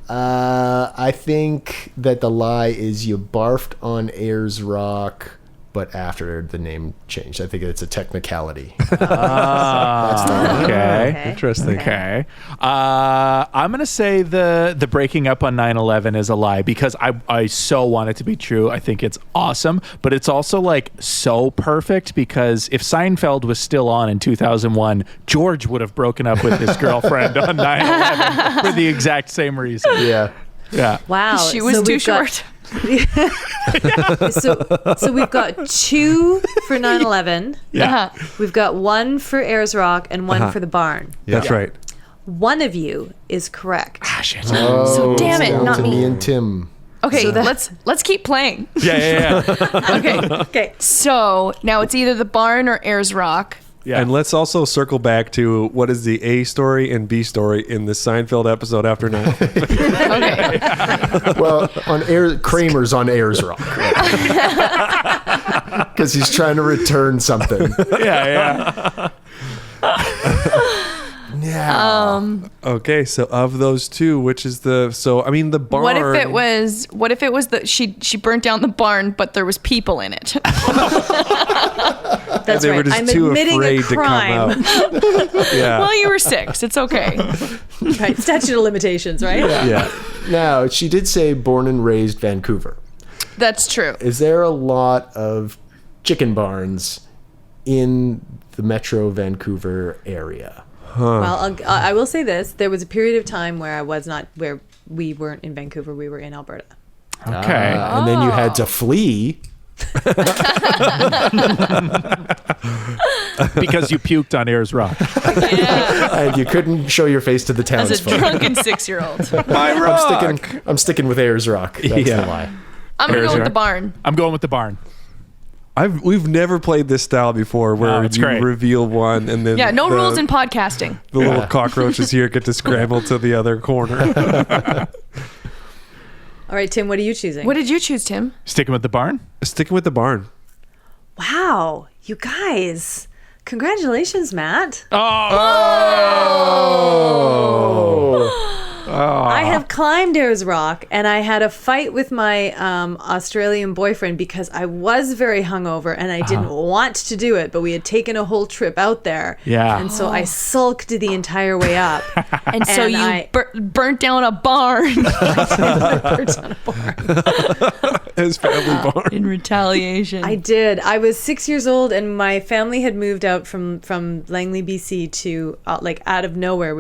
I think that the lie is you barfed on Ayers Rock, but after the name changed. I think it's a technicality. That's the lie. Okay. Okay. Interesting. Okay. I'm going to say the breaking up on 9/11 is a lie because I so want it to be true. I think it's awesome, but it's also like so perfect because if Seinfeld was still on in 2001, George would have broken up with his girlfriend on 9/11 for the exact same reason. Yeah. Yeah. Wow. She was too we've got- short. so we've got 2 for 9/11. Uh-huh. We've got 1 for Ayers Rock and 1 for the barn. That's right. One of you is correct. Oh, damn it's it, down not to me. me and Tim. Okay, let's keep playing. Yeah. Okay. Okay. So now it's either the barn or Ayers Rock. Yeah. And let's also circle back to what is the A story and B story in the Seinfeld episode after 9. Okay. Well, Kramer's on Ayers Rock. Because he's trying to return something. Yeah. Yeah. Okay, so of those two, which is the the barn? What if it was that she burnt down the barn, but there was people in it? That's they right. were just I'm too admitting afraid a crime. to come out. Yeah. Well, you were 6. It's okay. Right. Statute of limitations, right? Yeah. Now, she did say born and raised Vancouver. That's true. Is there a lot of chicken barns in the Metro Vancouver area. Well, I will say this: there was a period of time where where we weren't in Vancouver; we were in Alberta. Okay. And then you had to flee. Because you puked on Ayers Rock. Yeah. And you couldn't show your face to the As a townsfolk. drunken 6-year-old. I'm sticking with Ayers Rock. That's the lie. I'm going to Ayers go with Rock. the barn. I'm going with the barn. We've never played this style before, where it's you great. reveal one and then Yeah, no rules in podcasting. the little cockroaches here get to scramble to the other corner. All right, Tim, what are you choosing? What did you choose, Tim? Sticking with the barn? Sticking with the barn. Wow, you guys! Congratulations, Matt. I have climbed Ayers Rock, and I had a fight with my Australian boyfriend because I was very hungover and I didn't want to do it, but we had taken a whole trip out there. Yeah. And so I sulked the entire way up. And so And you I- burnt down a barn Burnt on a barn. His family barn. in retaliation. I did. I was 6 years old, and my family had moved out from Langley, BC to like out of nowhere.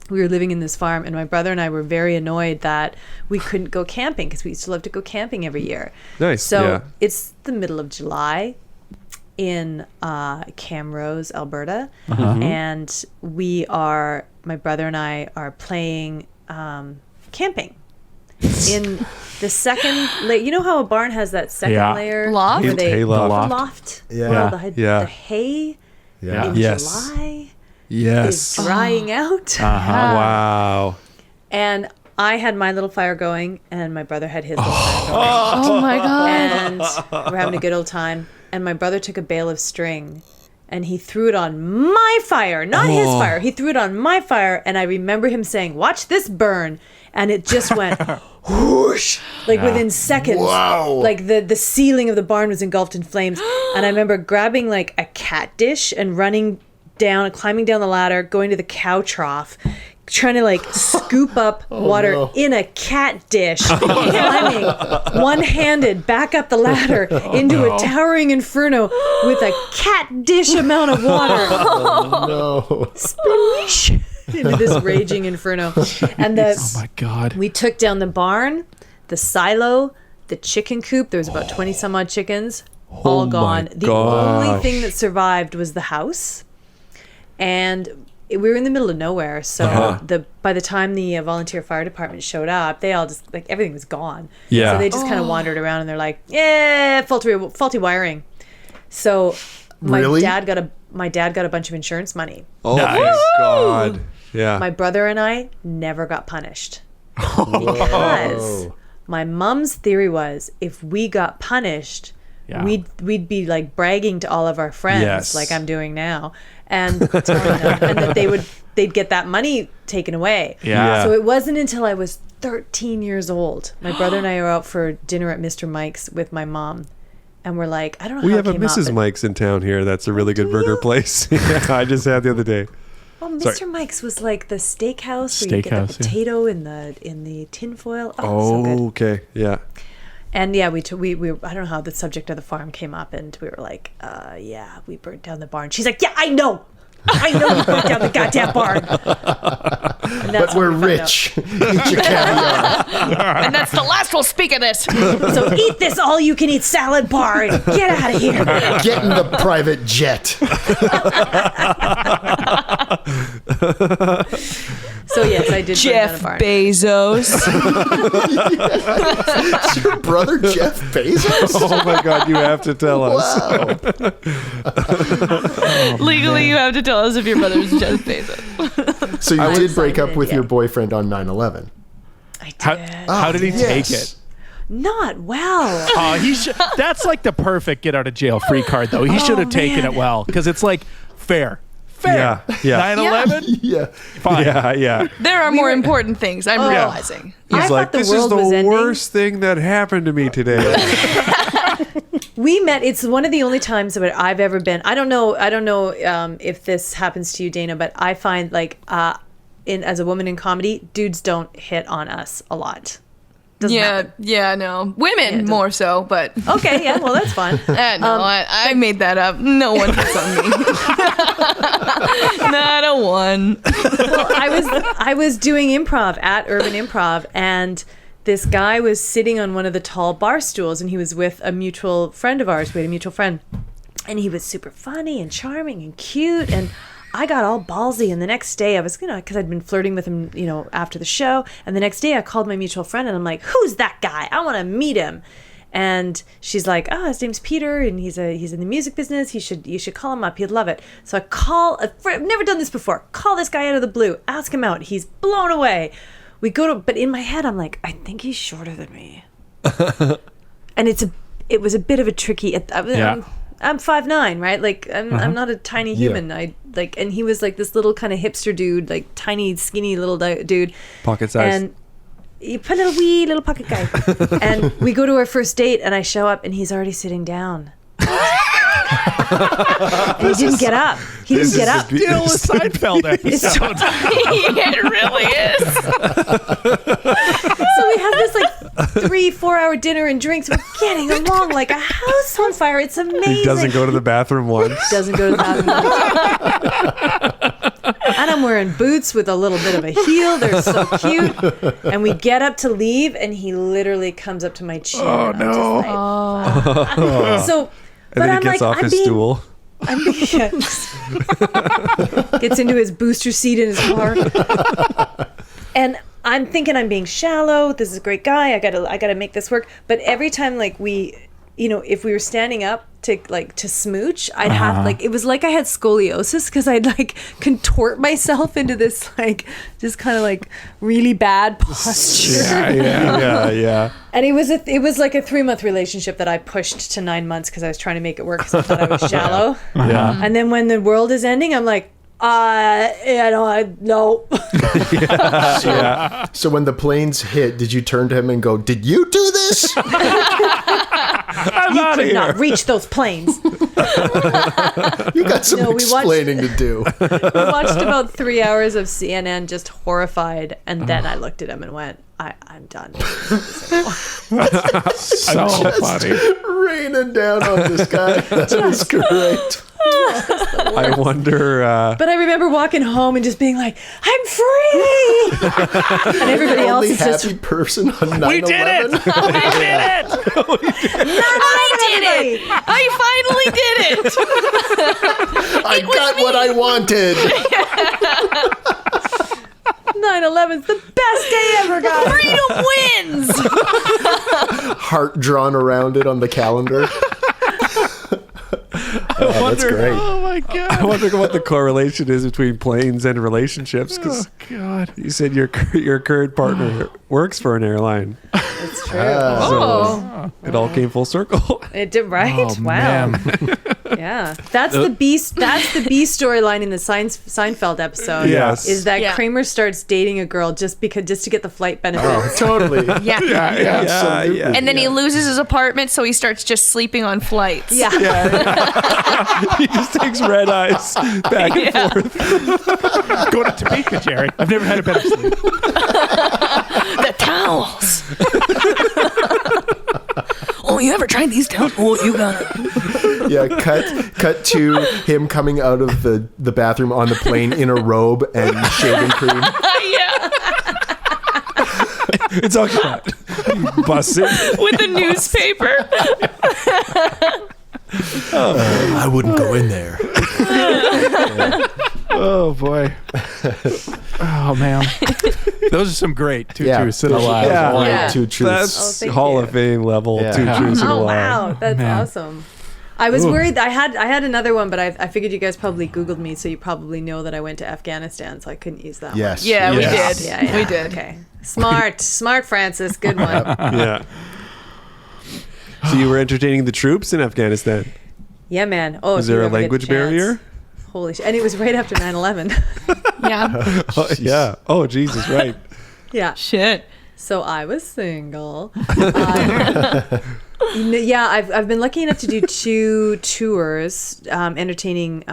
We were living in this farm, and my brother and I were very annoyed that we couldn't go camping because we used to love to go camping every year. Nice. So yeah. it's the middle of July in Camrose, Alberta, and my brother and I are playing camping. In the second layer, you know how a barn has that second Yeah. layer? Loft? Where they, Hayloft. the loft? Yeah. Well, Yeah. the hay Yeah. in Yes. July Yes. is drying out. Wow. And I had my little fire going, and my brother had his little fire going. Oh my God. And we're having a good old time. And my brother took a bale of string, and he threw it on my fire, not his fire. He threw it on my fire, and I remember him saying, "Watch this burn." And it just went whoosh, like within seconds. Wow. Like the ceiling of the barn was engulfed in flames. And I remember grabbing like a cat dish and climbing down the ladder, going to the cow trough, trying to like scoop up water no. in a cat dish, climbing one-handed back up the ladder into a towering inferno with a cat dish amount of water. No. Sploosh into this raging inferno. And Oh my God. we took down the barn, the silo, the chicken coop. There was about 20 some odd chickens, all my gone. The gosh. only thing that survived was the house. And we were in the middle of nowhere, so by the time the volunteer fire department showed up, they all just like everything was gone. Yeah. So they just kind of wandered around, and they're like, "Yeah, faulty wiring." So my Really? dad got a bunch of insurance money. Oh Nice. my God. Yeah. My brother and I never got punished because my mom's theory was if we got punished, Yeah. we'd be like bragging to all of our friends, Yes. like I'm doing now, and telling them, and that they'd get that money taken away. Yeah. So it wasn't until I was 13 years old. My brother and I are out for dinner at Mr. Mike's with my mom, and we're like, I don't know We how have a it came up, Mrs. but- Mike's in town here. That's a really good do burger you? place. Yeah, I just had the other day. Oh, Mr. Sorry. Mike's was like the steakhouse where you get Steakhouse, the yeah. potato in the tinfoil. Oh, Oh, so good. okay. Yeah. And yeah, we I don't know how the subject of the farm came up, and we were like, yeah, we burnt down the barn. She's like, yeah, I know you burnt down the goddamn barn. And that's But we're when we found rich. Eat your caviar. And that's the last we'll speak of this. out. So eat this all-you-can-eat salad bar and get out of here. Get in the private jet. So yes, I did Jeff burn down a barn. Bezos. Is your brother Jeff Bezos? Oh my God, you have to tell us. Wow. Legally, you have to tell us if your brother's Jeff Bezos. So you did break up excited, with yeah. your boyfriend on 9/11. I did. How did he take Yes. it? Not well. Oh, that's like the perfect get out of jail free card, though. He should have taken it well because it's like fair. Yeah. Yeah. 9/11? Yeah. Fine. Yeah. Yeah. There are more important things. I'm realizing. I He's thought like, the this is world the was ending." worst thing that happened to me today. We met. It's one of the only times that I've ever been. I don't know if this happens to you, Dana, but I find like as a woman in comedy, dudes don't hit on us a lot. happen. Yeah, no. Women more so, but Okay, yeah, well, that's fine. no, I made that up. No one hits on me. Not a one. Well, I was doing improv at Urban Improv, and this guy was sitting on one of the tall bar stools, and he was with a mutual friend of ours. We had a mutual friend, and he was super funny and charming and cute, and I got all ballsy. And the next day I was because I'd been flirting with him, after the show, and the next day I called my mutual friend, and I'm like, who's that guy? I want to meet him. And she's like, oh, his name's Peter, and he's in the music business. You should call him up. He'd love it. So I call I've never done this before. Call this guy out of the blue. Ask him out. He's blown away. We go to, but in my head, I'm like, I think he's shorter than me. And it was a bit of a tricky. I'm 5'9", right? Like I'm not a tiny human. Yeah. And he was like this little kind of hipster dude, like tiny, skinny little dude. Pocket size. And you put a wee little pocket guy. And we go to our first date, and I show up, and he's already sitting down. And he didn't get up. He didn't get up. Still a Seinfeld episode. It really is. So we have this like 3-4 hour dinner and drinks. We're getting along like a house on fire. It's amazing. He doesn't go to the bathroom once. Doesn't go to the bathroom. And I'm wearing boots with a little bit of a heel. They're so cute. And we get up to leave, and he literally comes up to my chin. Oh, no. So, And then he gets off his stool. Gets into his booster seat in his car. And I'm thinking I'm being shallow. This is a great guy. I gotta make this work. But every time if we were standing up to smooch, I'd have it was like I had scoliosis, because I'd contort myself into this just kind of really bad posture. Yeah. And it was like a 3-month relationship that I pushed to 9 months, because I was trying to make it work, because I thought I was shallow. Yeah. And then when the world is ending, I'm like, no. So when the planes hit, did you turn to him and go, "Did you do this?" You could not reach those planes. You got some No, we watched- explaining to do. We watched about 3 hours of CNN, just horrified, and then I looked at him and went, I'm done. So funny. Raining down on this guy. That was great. I wonder. But I remember walking home and just being like, I'm free! And everybody else Only is just, happy person on 9/11. We did it! We did it! I finally did it. I got what I wanted. 9/11's the best day ever, guys. Freedom wins. Heart drawn around it on the calendar. That's great. Oh my god! I wonder what the correlation is between planes and relationships. Because God, you said your current partner works for an airline. It's true. Oh. It all came full circle. It did, right? oh, Wow. man. Yeah. That's the B storyline in the Seinfeld episode. Yes. Is that Yeah. Kramer starts dating a girl just to get the flight benefits. Oh, totally. Yeah. Absolutely. yeah. And then he loses his apartment, so he starts just sleeping on flights. Yeah. He just takes red eyes back and forth. Go to Topeka, Jerry. I've never had a better sleep. The towels. Oh, you ever tried these towels? Oh, you got it. Yeah, cut to him coming out of the bathroom on the plane in a robe and shaving cream. Yeah. It's occupied. He busts it. With a newspaper. I wouldn't go in there. Oh boy. Oh man, those are some great two Yeah. truths and a lie. Yeah. Only Yeah. two truths. That's thank Hall you. of Fame level. Yeah. Two truths and a Oh lie. wow, that's Man. awesome. I was worried. I had another one, but I figured you guys probably Googled me, so you probably know that I went to Afghanistan, so I couldn't use that Yes. Yeah, we Yes. did. one. We did. Okay, smart, Francis. Good one. Yeah. So you were entertaining the troops in Afghanistan. Yeah, man. Oh, Was if you there a ever get the language chance. barrier? Holy shit! And it was right after 9/11. Yeah. Oh, yeah. Oh Jesus, right. Yeah. Shit. So I was single. Yeah, I've been lucky enough to do 2 tours entertaining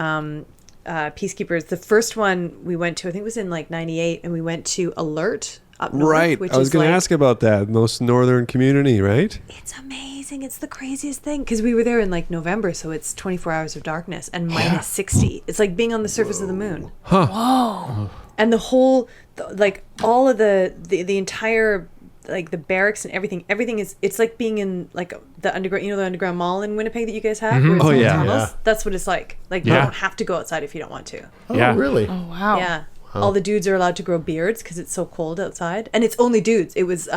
peacekeepers. The first one we went to, I think it was in like 98, and we went to Alert. up north. Right. Which I was is going to like, ask about that. Most northern community, right? it's amazing. It's the craziest thing because we were there in like November, so it's 24 hours of darkness and minus 60. It's like being on the surface of the moon. Whoa. And the whole, like all of the entire, like the barracks and everything is, it's like being in like the underground, the underground mall in Winnipeg that you guys have. Where it's Oh, all yeah. tunnels. Yeah. That's what it's like. Like you don't have to go outside if you don't want to. Oh, Yeah. really? Oh, wow. Yeah. All the dudes are allowed to grow beards because it's so cold outside. And it's only dudes. It was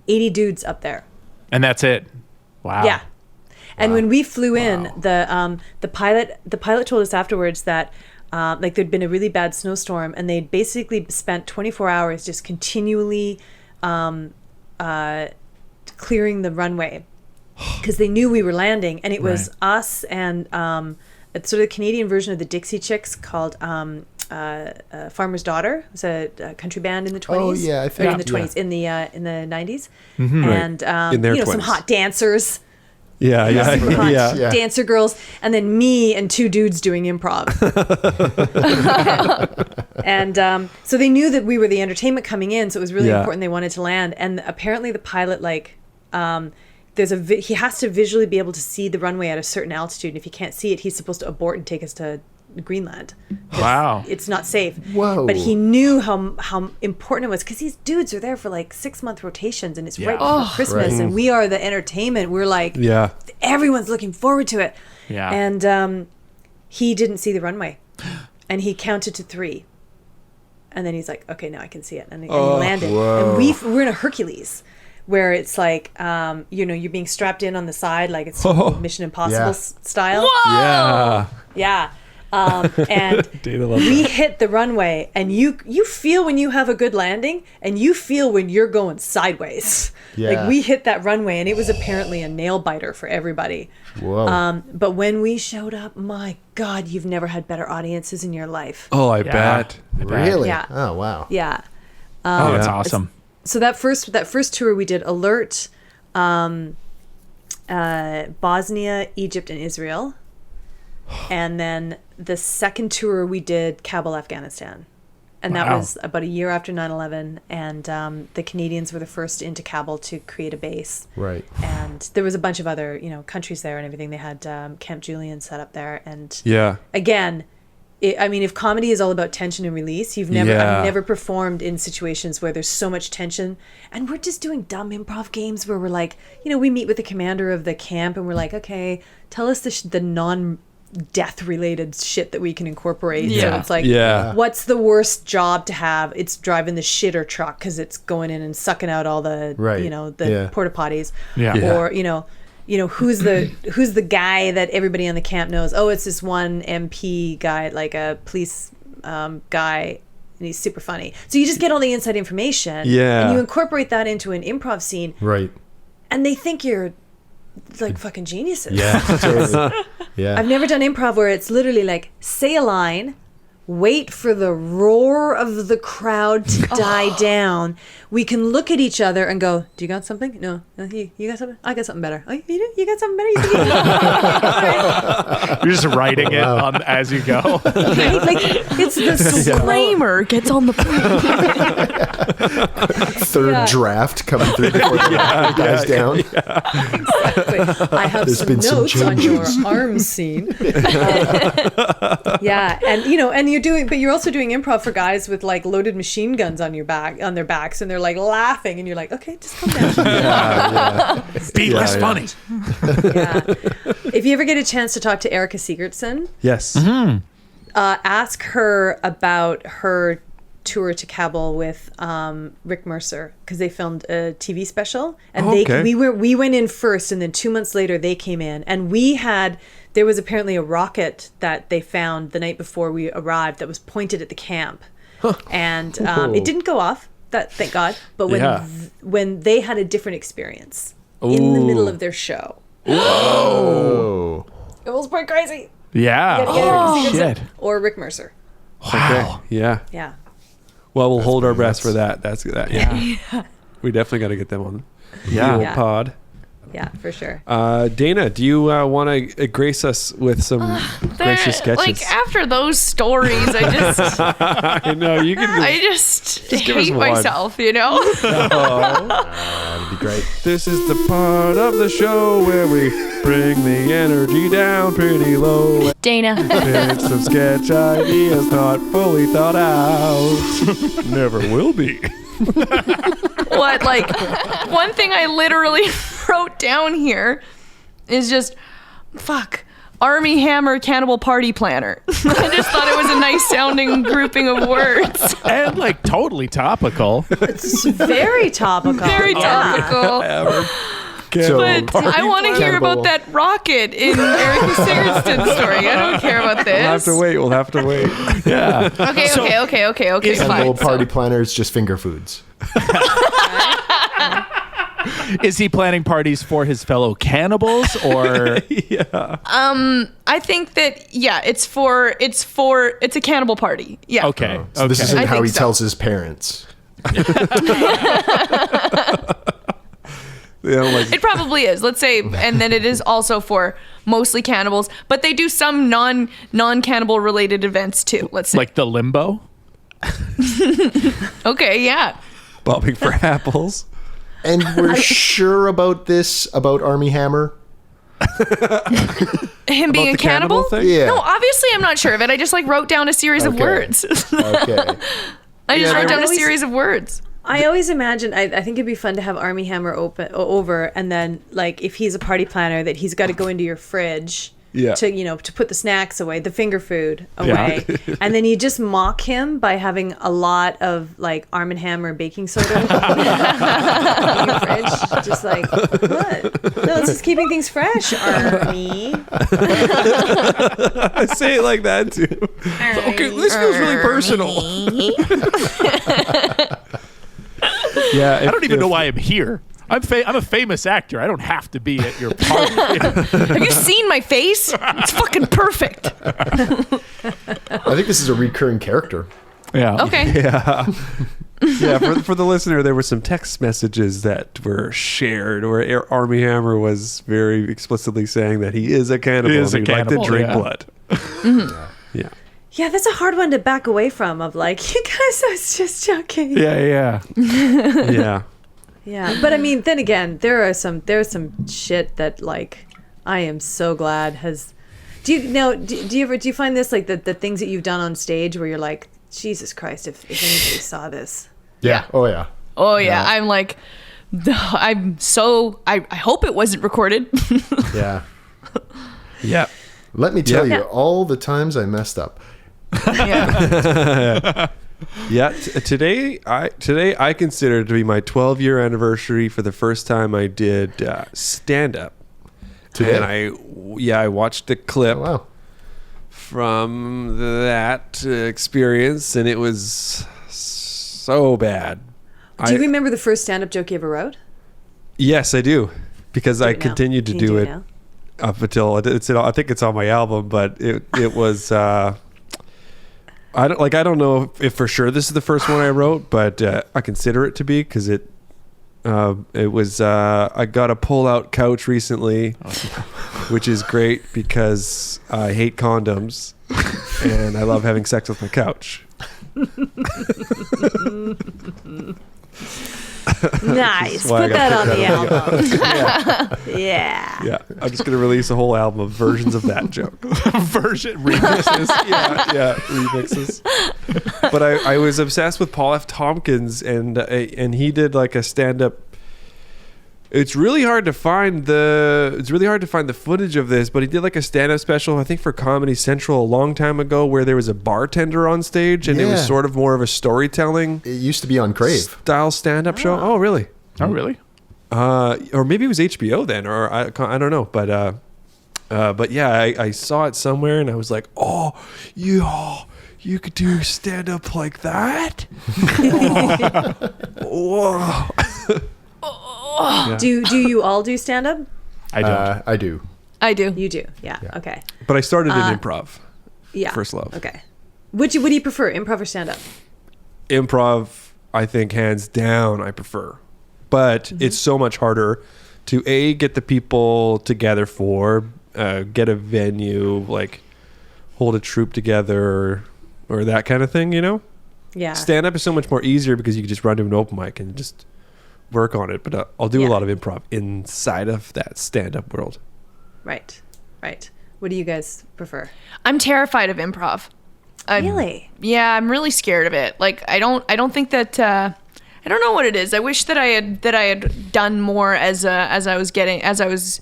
80 dudes up there. And that's it. Wow. Yeah. And when we flew in, the pilot told us afterwards that like there'd been a really bad snowstorm and they'd basically spent 24 hours just continually clearing the runway because they knew we were landing, and it was us and it's sort of the Canadian version of the Dixie Chicks called Farmer's Daughter. It was a country band in the 20s. Oh, yeah, I think- Or in the 20s, in the 90s. Mm-hmm. And In their some 20s. hot dancers. Yeah, yeah, Some hot yeah. Yeah. dancer girls, and then me and two dudes doing improv. And so they knew that we were the entertainment coming in, so it was really Yeah. important they wanted to land. And apparently the pilot, like, he has to visually be able to see the runway at a certain altitude, and if he can't see it, he's supposed to abort and take us to Greenland. 'Cause Wow. it's not safe. Whoa. But he knew how important it was because these dudes are there for like 6-month rotations, and it's right before Christmas, right. and we are the entertainment. We're like, Yeah. everyone's looking forward to it. Yeah. And he didn't see the runway, and he counted to 3, and then he's like, "Okay, now I can see it," and he landed. whoa. And we're in a Hercules, where it's like, you're being strapped in on the side, like it's Mission Impossible Yeah. style. Yeah. Yeah. And Data love we hit the runway, and you feel when you have a good landing, and you feel when you're going sideways. Yeah. Like we hit that runway, and it was apparently a nail biter for everybody. Whoa. But when we showed up, my God, you've never had better audiences in your life. Oh, I Yeah. bet. I bet. Really? Yeah. Oh, wow. Yeah. Oh, that's Yeah. awesome. So that first tour we did Alert, Bosnia, Egypt, and Israel. And then the second tour we did Kabul, Afghanistan. And that Wow. was about a year after 9/11. And the Canadians were the first into Kabul to create a base. Right. And there was a bunch of other, countries there and everything. They had Camp Julian set up there. And Yeah. again, if comedy is all about tension and release, I've never performed in situations where there's so much tension, and we're just doing dumb improv games where we're like, we meet with the commander of the camp and we're like, okay, tell us the non-death related shit that we can incorporate. So Yeah. it's like, Yeah. what's the worst job to have? It's driving the shitter truck because it's going in and sucking out all the, Right. the Yeah. porta potties. Yeah. Yeah. Or, who's the guy that everybody on the camp knows? Oh, it's this one MP guy, like a police guy, and he's super funny. So you just get all the inside information, Yeah. and you incorporate that into an improv scene, Right. and they think you're like fucking geniuses. Yeah. Totally. Yeah. I've never done improv where it's literally like, say a line, wait for the roar of the crowd to die down. We can look at each other and go, do you got something? No. You got something? I got something better. Oh, you do? You got something better? You think You're just writing it as you go. right? Like, it's the Disclaimer gets on the Third Yeah. draft coming through before the dies down. I have There's some been some notes on your changes. arm scene. Yeah, and you're also doing improv for guys with like loaded machine guns on their backs, and they're like laughing, and you're like, okay, just calm down. Be less yeah. funny. Yeah. If you ever get a chance to talk to Erica Sigurdsson, Yes. ask her about her tour to Kabul with Rick Mercer, because they filmed a TV special, and Okay. we went in first, and then 2 months later they came in, and there was apparently a rocket that they found the night before we arrived that was pointed at the camp, and it didn't go off. Thank God. But when they had a different experience in the middle of their show, Oh. it was pretty crazy. Yeah. You gotta get Erica Sigurdsson Shit. or Rick Mercer. Okay. Yeah. Yeah. Well, we'll hold our breath for that. That's that. Yeah. We definitely got to get them on the Yeah. old Yeah. pod. Yeah, for sure. Dana, do you want to grace us with some gracious sketches? Like after those stories, I know you can. I just give us hate one. myself, you know? That'd be great. This is the part of the show where we bring the energy down pretty low. Dana. Pitch some sketch ideas not fully thought out. Never will be. What? Like, one thing I literally wrote down here is just, fuck, Army Hammer Cannibal Party Planner. I just thought it was a nice sounding grouping of words. And like totally topical. It's very topical. Very Yeah. topical. So, But I want to hear Cannibal. about that rocket in Erica Sigurdsson's story. I don't care about this. We'll have to wait. Yeah. Okay, Cannibal fine. party planner is just finger foods. Is he planning parties for his fellow cannibals or I think that it's a cannibal party. Yeah. okay. So this okay. isn't I how think he so. tells his parents. It probably is. Let's say, and then it is also for mostly cannibals, but they do some non-cannibal related events too. Let's say. Like the limbo? Okay, yeah. Bobbing for apples. And we're sure about this, about Army Hammer? Him being a the cannibal cannibal? thing? Yeah. No, obviously I'm not sure of it. I just wrote down a series of Okay. words. Okay. I just wrote down a always- series of words. I always imagine. I think it'd be fun to have Army Hammer over, and then like if he's a party planner, that he's got to go into your fridge. Yeah. To put the snacks away, the finger food away, and then you just mock him by having a lot of like Arm & Hammer baking soda in your fridge. Just like, what? No, it's just keeping things fresh, Army. I say it like that too. Okay, this feels really personal. Yeah, I don't even know why I'm here. I'm a famous actor. I don't have to be at your party. Have you seen my face? It's fucking perfect. I think this is a recurring character. Yeah. Okay. Yeah, for the listener, there were some text messages that were shared where Army Hammer was very explicitly saying that he is a cannibal. He is and a he'd like to cannibal, drink yeah. blood. Yeah. Yeah, that's a hard one to back away from. Of like, you guys, I was just joking. Yeah. Yeah. Yeah, but I mean, then again, there's some shit that like I am so glad has. Do you find this like the things that you've done on stage where you're like, Jesus Christ, if anybody saw this. Yeah. Oh, yeah. Oh yeah. I'm like, I hope it wasn't recorded. Yeah. Yeah. Let me tell Yeah. you all the times I messed up. Yeah. Yeah, today I consider it to be my 12-year anniversary for the first time I did stand-up. Today? And I watched a clip Oh, wow. from that experience, and it was so bad. Do you remember the first stand-up joke you ever wrote? Yes, I do, because I it now. continued to Can you do do it it now? up until I think it's on my album, but it was. I don't know if for sure this is the first one I wrote, but I consider it to be because it was I got a pull-out couch recently, which is great because I hate condoms and I love having sex with my couch. Nice. why I Put got that on put the that album. Yeah. Yeah, I'm just gonna release a whole album of versions of that joke. Version remixes. yeah, remixes. But I was obsessed with Paul F. Tompkins, and he did like a stand-up. It's really hard to find the footage of this, but he did like a stand-up special, I think for Comedy Central a long time ago, where there was a bartender on stage, and it was Yeah. sort of more of a storytelling It used to be on Crave. style stand-up show. Oh, really? Oh, really? Or maybe it was HBO then, or I don't know, but yeah, I saw it somewhere, and I was like, oh, you could do stand up like that? Whoa. Yeah. Do you all do stand-up? I don't. I do. I do. You do. Yeah. Okay. But I started in improv. Yeah. First love. Okay. What do you prefer, improv or stand-up? Improv, I think hands down, I prefer. But it's so much harder to get the people together for, get a venue, like hold a troupe together or that kind of thing, you know? Yeah. Stand up is so much more easier because you can just run to an open mic and just work on it. But I'll do a lot of improv inside of that stand up world. Right. What do you guys prefer? I'm terrified of improv. Really? Yeah, I'm really scared of it. Like, I don't think that I don't know what it is. I wish that I had done more as I was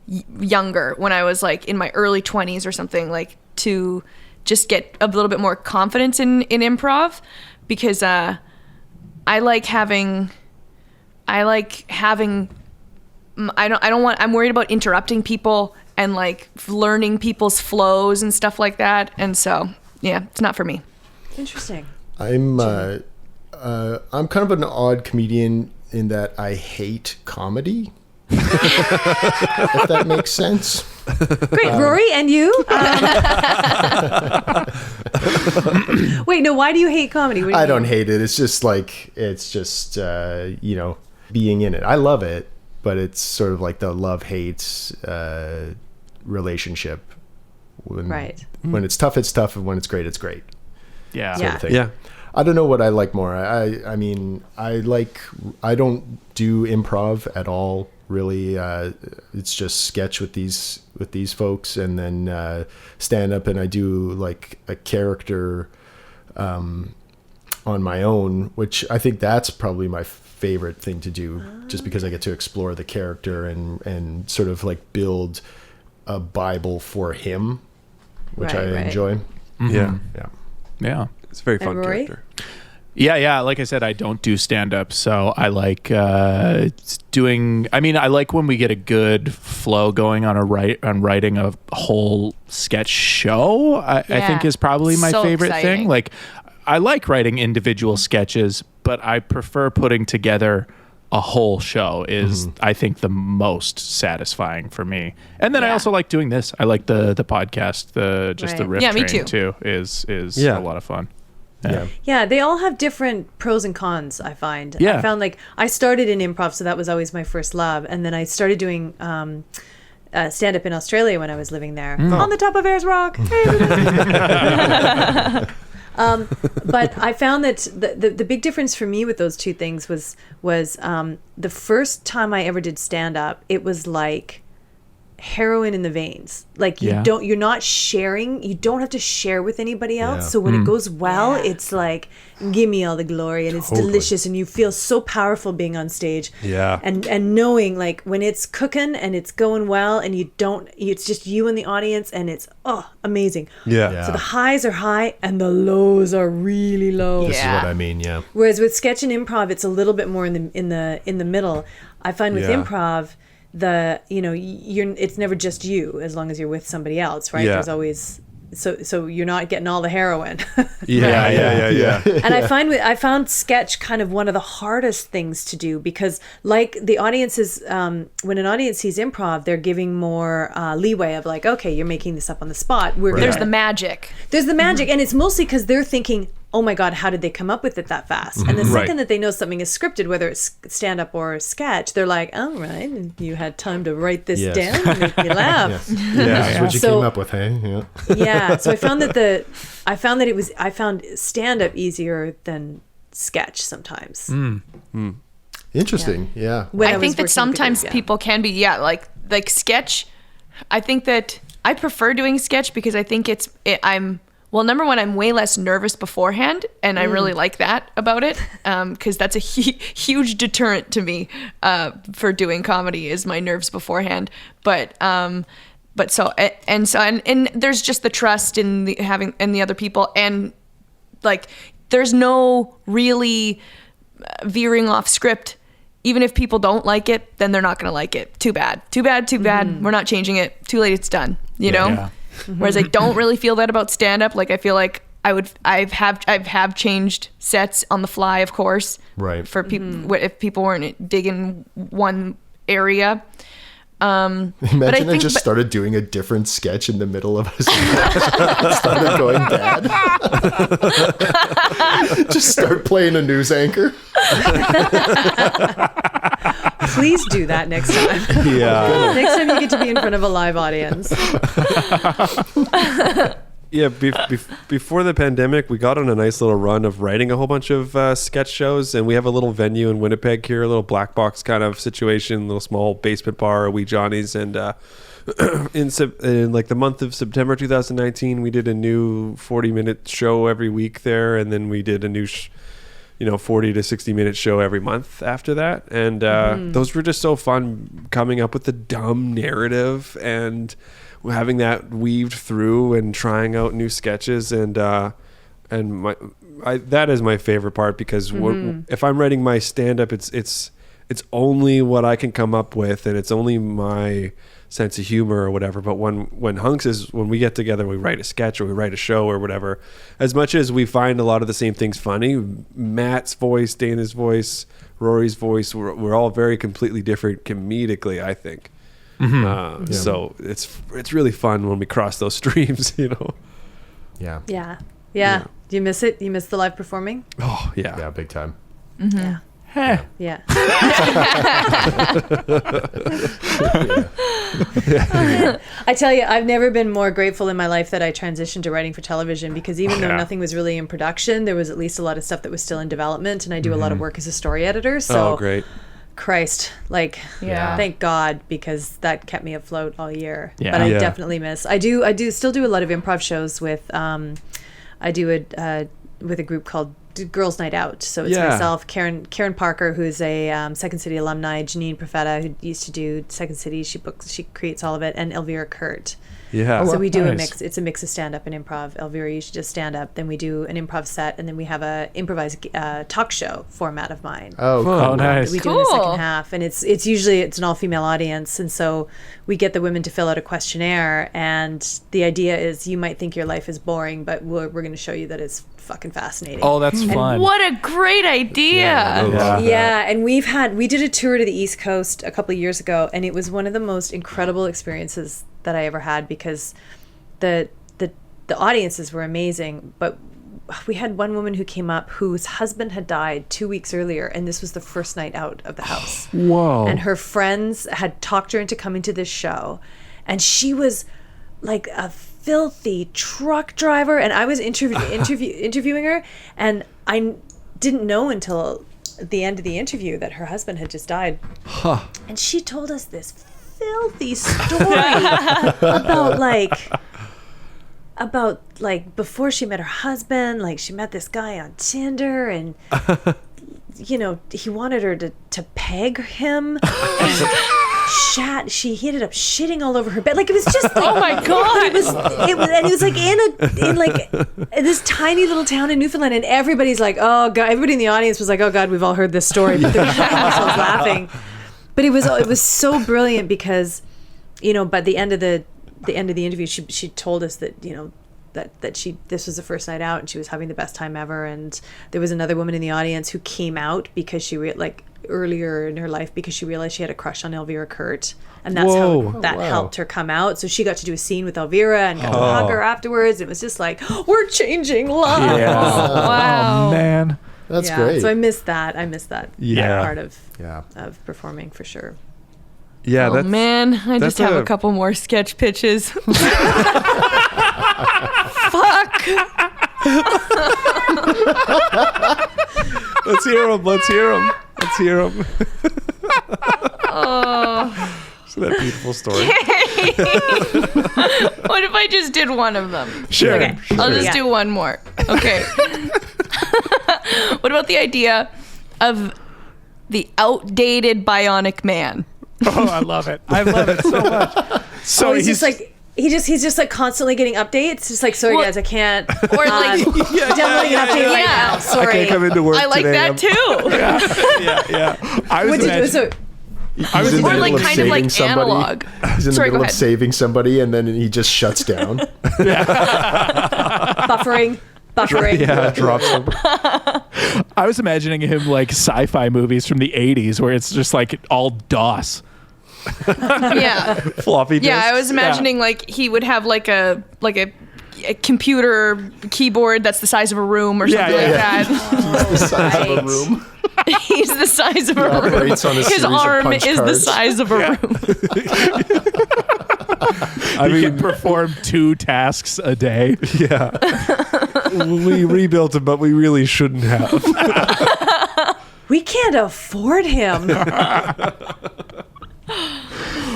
younger, when I was like in my early 20s or something, like to just get a little bit more confidence in improv, because I'm worried about interrupting people and like learning people's flows and stuff like that. And so, yeah, it's not for me. Interesting. I'm kind of an odd comedian in that I hate comedy. If that makes sense. Great. Rory, and you? Wait, no, why do you hate comedy? What do you I mean? don't hate it. It's just being in it. I love it, but it's sort of like the love-hate relationship. When it's tough, and when it's great, it's great. Yeah. Sort of thing. Yeah. I don't know what I like more. I mean, I don't do improv at all, really. It's just sketch with these folks, and then stand up, and I do like a character on my own, which I think that's probably my favorite thing to do, just because I get to explore the character and sort of like build a Bible for him, which I enjoy. Yeah. Yeah. It's a very fun Rory? character. Yeah. Like I said, I don't do stand up, so I like doing. I mean, I like when we get a good flow going on writing a whole sketch show. I think is probably my So favorite exciting. thing. Like, I like writing individual sketches, but I prefer putting together a whole show. Is I think the most satisfying for me. And then I also like doing this. I like the podcast. The Right. riff Yeah, me train too. is Yeah. a lot of fun. Yeah, they all have different pros and cons, I find. Yeah. I found like I started in improv, so that was always my first love. And then I started doing stand-up in Australia when I was living there. On the top of Ayers Rock. But I found that the big difference for me with those two things was the first time I ever did stand-up, it was like heroin in the veins. Like you're not sharing, you don't have to share with anybody else. Yeah. So when it goes well, it's like, give me all the glory, and it's delicious, and you feel so powerful being on stage. Yeah. And knowing like when it's cooking and it's going well, and it's just you and the audience, and it's amazing. Yeah. So the highs are high and the lows are really low. This is what I mean. Yeah. Whereas with sketch and improv, it's a little bit more in the middle. I find with improv, it's never just you, as long as you're with somebody else, right? Yeah. There's always so you're not getting all the heroin. Yeah. And I found sketch kind of one of the hardest things to do, because like the audiences, when an audience sees improv, they're giving more leeway of like, okay, you're making this up on the spot. There's the magic. There's the magic, and it's mostly because they're thinking, oh my God, how did they come up with it that fast? And the second that they know something is scripted, whether it's stand-up or sketch, they're like, all right, and you had time to write this down and make me laugh. This is what you came up with, hey? Yeah. Yeah. So I found that I found stand-up easier than sketch sometimes. Interesting. Yeah. When I was think that working with sometimes the group, people can be, like sketch. I think that I prefer doing sketch because I think well, number one, I'm way less nervous beforehand, and I really like that about it, because that's a huge deterrent to me for doing comedy, is my nerves beforehand. But there's just the trust in the other people, and like there's no really veering off script. Even if people don't like it, then they're not going to like it. Too bad. We're not changing it. Too late. It's done. You know. Yeah. Whereas I don't really feel that about stand-up. Like I feel like I've changed sets on the fly, of course. Right. For people, if people weren't digging one area. Imagine I just started doing a different sketch in the middle of a sketch. Started going bad. Just start playing a news anchor. Please do that next time. Yeah. Next time you get to be in front of a live audience. Yeah, before the pandemic, we got on a nice little run of writing a whole bunch of sketch shows, and we have a little venue in Winnipeg here, a little black box kind of situation, little small basement bar, Wee Johnny's, and in like the month of September 2019, we did a new 40-minute show every week there, and then we did a new 40 to 60-minute show every month after that, and those were just so fun, coming up with the dumb narrative and having that weaved through and trying out new sketches, and that is my favorite part, because if I'm writing my stand-up, it's only what I can come up with, and it's only my sense of humor or whatever. But when Hunks is, when we get together, we write a sketch or we write a show or whatever, as much as we find a lot of the same things funny, Matt's voice, Dana's voice, Rory's voice, we're all very completely different comedically, I think. So it's really fun when we cross those streams, Yeah. Yeah. Do you miss it? You miss the live performing? Oh yeah. Yeah, big time. Yeah. Yeah. I tell you, I've never been more grateful in my life that I transitioned to writing for television, because even though nothing was really in production, there was at least a lot of stuff that was still in development, and I do a lot of work as a story editor. So great. Christ, thank God, because that kept me afloat all year. Yeah. But I definitely miss. I still do a lot of improv shows with. I do it with a group called Girls Night Out. So it's myself, Karen Parker, who's a Second City alumni, Janine Profeta, who used to do Second City. She creates all of it, and Elvira Kurt. Yeah. So we do a nice. mix. It's a mix of stand-up and improv. Elvira used to just stand up. Then we do an improv set, and then we have a improvised talk show format of mine. Oh, cool. Oh, nice. We do in the second half, and it's usually an all-female audience, and so we get the women to fill out a questionnaire, and the idea is you might think your life is boring, but we're going to show you that it's fucking fascinating. Oh, that's fun. What a great idea. Yeah, and we did a tour to the East Coast a couple of years ago, and it was one of the most incredible experiences that I ever had, because the audiences were amazing, but we had one woman who came up whose husband had died 2 weeks earlier, and this was the first night out of the house. Whoa. And her friends had talked her into coming to this show, and she was like a filthy truck driver, and I was interviewing her, and I didn't know until the end of the interview that her husband had just died. And she told us this filthy story about before she met her husband, like she met this guy on Tinder, and he wanted her to peg him, and she ended up shitting all over her bed. Like, it was just like, Oh my God. it was and it was like in this tiny little town in Newfoundland, and everybody's like, oh God, everybody in the audience was like, oh God, we've all heard this story, but they're shitting themselves laughing. But it was so brilliant, because by the end of the interview, she told us that this was the first night out, and she was having the best time ever. And there was another woman in the audience who came out because she earlier in her life, because she realized she had a crush on Elvira Kurt, and that's how that helped her come out. So she got to do a scene with Elvira and got to hug her afterwards. It was just like, we're changing lives. Yeah. Wow. Oh, man. That's great. So I miss that part of performing, for sure. Yeah. Oh man, I just have a couple more sketch pitches. Fuck. Let's hear them. Oh. So that beautiful story. What if I just did one of them? Sure. Okay, I'll just do one more. Okay. What about the idea of the outdated Bionic Man? Oh, I love it. I love it so much. So he's just like constantly getting updates. Just like, sorry guys, I can't. Or like downloading an update right now. Sorry. I can't come into work I like today. that too. yeah. I was imagining. He's in the Or middle like of kind of saving like somebody. analog. He's in the Sorry, middle go of ahead. saving somebody, and then he just shuts down. Buffering. Yeah, drops them. I was imagining him like sci-fi movies from the 80s where it's just like all DOS. Yeah. Floppy disk. Yeah, I was imagining like he would have like a computer keyboard that's the size of a room or something like that. The size of a room. He's the size of a room. operates on a His series of arm punch is the cards. size of a room. I He can mean, perform 2 tasks a day. yeah. We rebuilt him, but we really shouldn't have. We can't afford him.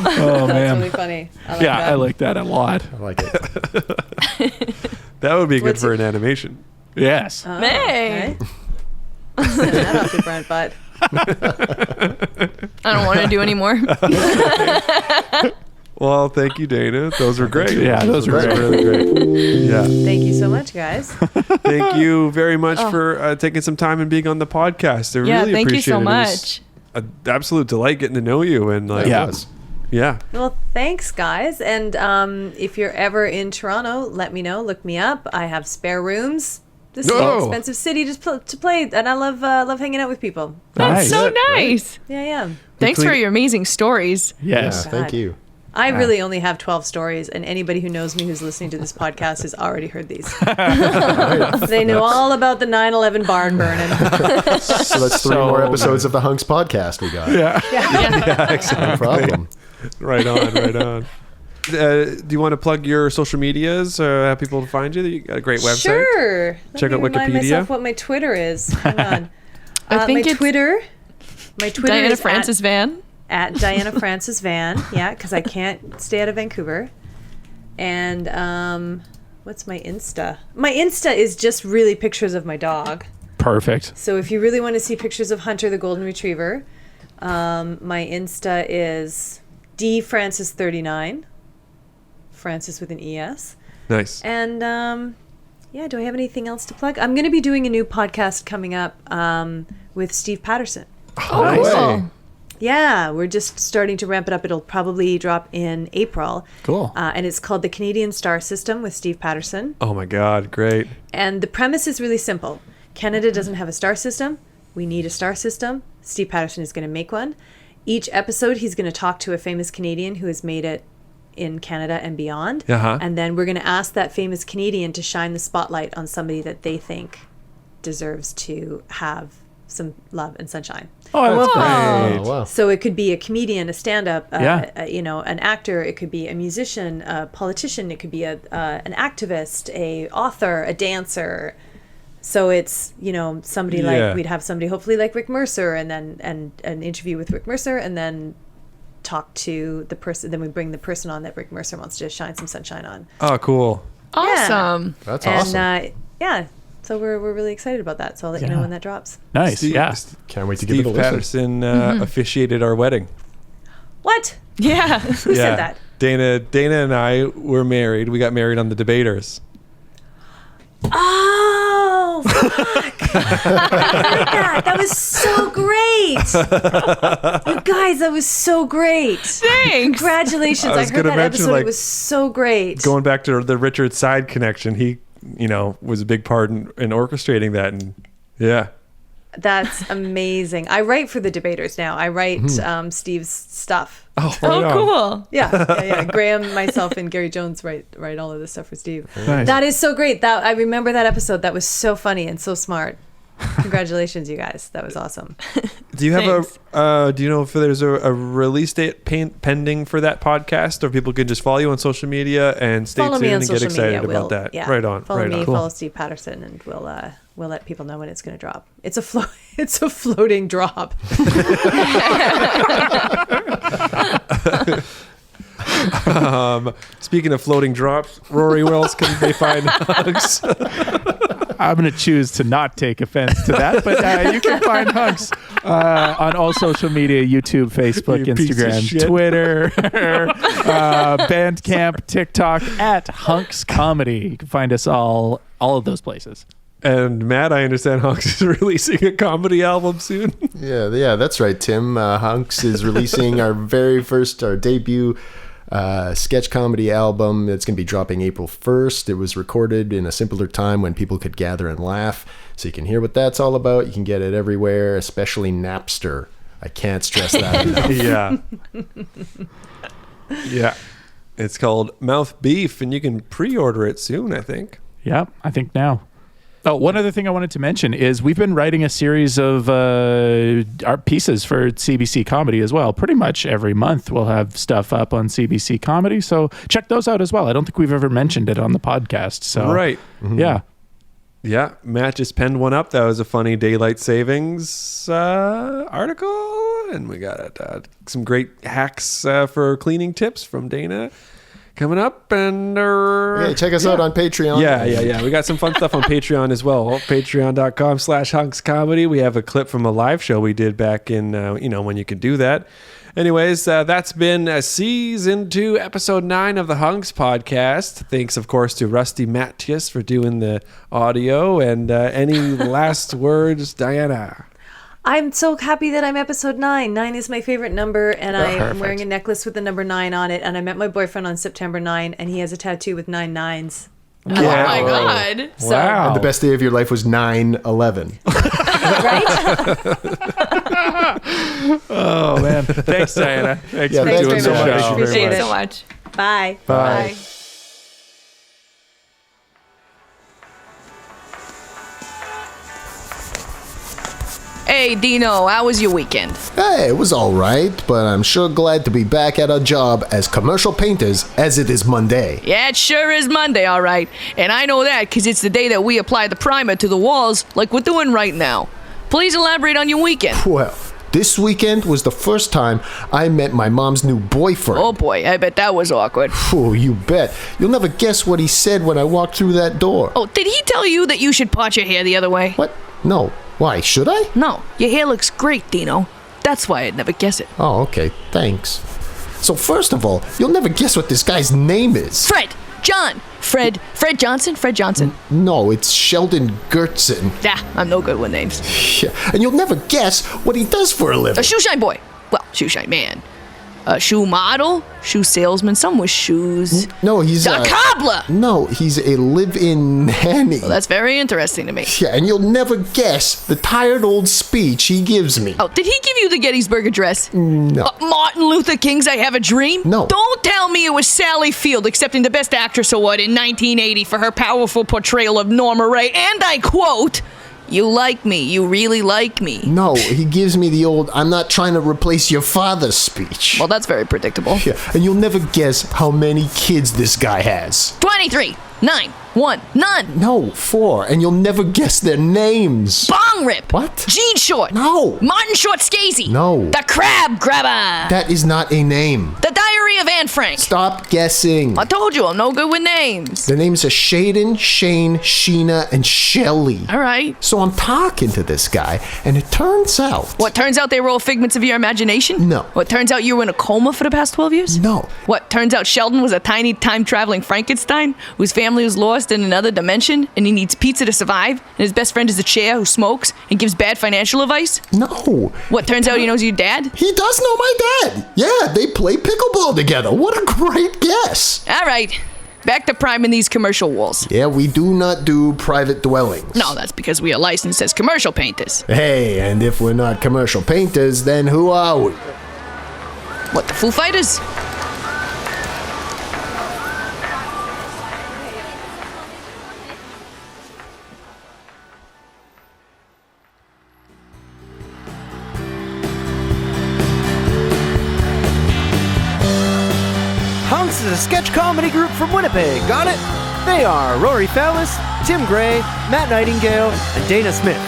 Oh That's man. really funny. I like Yeah, that. I like that a lot. I like it. That would be good What's for it- an animation. Yes. Hey. Okay. That off your front butt. I don't want to do anymore. Well, thank you, Dana. Those were great. Yeah, those were Those great. were really great. Yeah. Thank you so much, guys. Thank you very much for taking some time and being on the podcast. I Yeah, really thank you appreciate so it. much. It was an absolute delight getting to know you and like, Yeah. yeah. Well, thanks, guys. And if you're ever in Toronto, let me know. Look me up. I have spare rooms. This is an Oh. expensive city to play, and I love hanging out with people. That's Nice. so Yeah, nice. Yeah. Thanks clean- for your amazing stories. Yes. Yeah, thank you. I really only have 12 stories, and anybody who knows me who's listening to this podcast has already heard these. They know all about the 9/11 barn burning. So that's 3 more episodes of the Hunks podcast we got. Yeah. No problem. Right on, right on. Do you want to plug your social medias or have people find you? You got a great website. Sure. Check out Let me remind Wikipedia. myself what my Twitter is. Hang on. I think my it's Twitter. My Twitter Diana is Francis Van. at Diana Francis Van. Yeah, because I can't stay out of Vancouver. And what's my Insta? My Insta is just really pictures of my dog. Perfect. So if you really want to see pictures of Hunter the Golden Retriever, my Insta is dfrancis39. Francis with an ES. Nice. And yeah, do I have anything else to plug? I'm going to be doing a new podcast coming up with Steve Patterson. Oh, Nice. cool. Yeah, we're just starting to ramp it up. It'll probably drop in April. Cool. And it's called The Canadian Star System with Steve Patterson. Oh my God, great. And the premise is really simple. Canada doesn't have a star system. We need a star system. Steve Patterson is going to make one. Each episode, he's going to talk to a famous Canadian who has made it in Canada and beyond. Uh-huh. And then we're going to ask that famous Canadian to shine the spotlight on somebody that they think deserves to have some love and sunshine. Oh, I love Oh. Great. Oh, wow. So it could be a comedian, a stand-up, Yeah. an actor. It could be a musician, a politician. It could be an activist, a author, a dancer. So it's somebody Yeah. like we'd have somebody hopefully like Rick Mercer, and then and an interview with Rick Mercer, and then talk to the person. Then we bring the person on that Rick Mercer wants to shine some sunshine on. Oh, cool. Awesome. That's and awesome. yeah, so we're really excited about that. So I'll let you know Yeah. when that drops. Nice. Steve, Yeah. Can't wait to give Steve it a listen. Patterson officiated our wedding. What? Yeah. Who said that? Dana and I were married. We got married on the Debaters. Oh, fuck. I heard that. That was so great. You guys, that was so great. Thanks. Congratulations. I I, was heard gonna that mention, episode. like, It was so great. Going back to the Richard Side connection, he, was a big part in orchestrating that. And yeah. That's amazing. I write for the Debaters now. I write Steve's stuff. Oh, Oh, cool. Yeah. Graham, myself, and Gary Jones write all of this stuff for Steve. Nice. That is so great. That I remember that episode. That was so funny and so smart. Congratulations, you guys. That was awesome. Do you have Thanks. do you know if there's a release date pending for that podcast, or people can just follow you on social media and stay Follow tuned me on and get social excited media. about that? Yeah. Right on. Follow right me. on. Follow Steve Patterson, and we'll let people know when it's going to drop. It's a floating drop. Speaking of floating drops, Rory, where else can they find Hunks? I'm going to choose to not take offense to that, but you can find Hunks on all social media, YouTube, Facebook, You piece of Instagram, shit. Twitter, Bandcamp, TikTok, at Hunks Comedy. You can find us all of those places. And Matt, I understand Hunks is releasing a comedy album soon. Yeah, that's right, Tim. Hunks is releasing our debut sketch comedy album. It's going to be dropping April 1st. It was recorded in a simpler time when people could gather and laugh. So you can hear what that's all about. You can get it everywhere, especially Napster. I can't stress that enough. Yeah. It's called Mouth Beef, and you can pre-order it soon, I think. Yeah, I think now. Oh, one other thing I wanted to mention is we've been writing a series of art pieces for CBC Comedy as well. Pretty much every month we'll have stuff up on CBC Comedy, so check those out as well. I don't think we've ever mentioned it on the podcast. So Right. Yeah. Yeah, Matt just penned one up. That was a funny daylight savings article. And we got some great hacks for cleaning tips from Dana coming up. And Yeah, check us out on Patreon. Yeah. We got some fun stuff on Patreon as well. Patreon.com/hunkscomedy. We have a clip from a live show we did back in, when you could do that. Anyways, that's been season 2, episode 9 of the Hunks podcast. Thanks, of course, to Rusty Matthias for doing the audio. And any last words, Diana? I'm so happy that I'm episode 9. 9 is my favorite number, and I'm perfect. wearing a necklace with the number 9 on it. And I met my boyfriend on September 9, and he has a tattoo with 9 nines. Oh my God. Wow. And the best day of your life was 9/11. Right? Oh, man. Thanks, Diana. Thanks Yeah, for thanks doing very the much. show. Thank you very Appreciate it much. so much. Bye. Bye. Hey, Dino, how was your weekend? Hey, it was all right, but I'm sure glad to be back at our job as commercial painters as it is Monday. Yeah, it sure is Monday, all right. And I know that because it's the day that we apply the primer to the walls like we're doing right now. Please elaborate on your weekend. Well, this weekend was the first time I met my mom's new boyfriend. Oh boy, I bet that was awkward. Oh, you bet. You'll never guess what he said when I walked through that door. Oh, did he tell you that you should part your hair the other way? What? No. Why, should I? No, your hair looks great, Dino. That's why I'd never guess it. Oh, okay. Thanks. So first of all, you'll never guess what this guy's name is. Fred Johnson. No, it's Sheldon Gertzen. Yeah, I'm no good with names. Yeah. And you'll never guess what he does for a living. A shoe shine boy. Well, shoe shine man. A shoe model, shoe salesman, some with shoes. No, he's A cobbler! No, he's a live-in nanny. Well, that's very interesting to me. Yeah, and you'll never guess the tired old speech he gives me. Oh, did he give you the Gettysburg Address? No. Martin Luther King's I Have a Dream? No. Don't tell me it was Sally Field accepting the Best Actress Award in 1980 for her powerful portrayal of Norma Ray, and I quote, "You like me, you really like me." No, he gives me the old "I'm not trying to replace your father" speech. Well, that's very predictable. Yeah, and you'll never guess how many kids this guy has. 23, 9, 1, none. No, 4, and you'll never guess their names. Bong Rip. What? Gene Short. No. Martin Short Skazy. No. The Crab Grabber. That is not a name. The Diary of Anne Frank. Stop guessing. I told you I'm no good with names. The names are Shaden, Shane, Sheena, and Shelly. All right. So I'm talking to this guy, and it turns out... What, turns out they were all figments of your imagination? No. What, turns out you were in a coma for the past 12 years? No. What, turns out Sheldon was a tiny time-traveling Frankenstein whose family was lost in another dimension and he needs pizza to survive, and his best friend is a chair who smokes and gives bad financial advice? No. What, turns out he knows your dad? He does know my dad. Yeah, they play pickleball together. What a great guess. All right. Back to priming these commercial walls. Yeah, we do not do private dwellings. No, that's because we are licensed as commercial painters. Hey, and if we're not commercial painters, then who are we? What, the Foo Fighters? HUNKS is a sketch comedy group from Winnipeg, got it? They are Rory Fallis, Tim Gray, Matt Nightingale, and Dana Smith.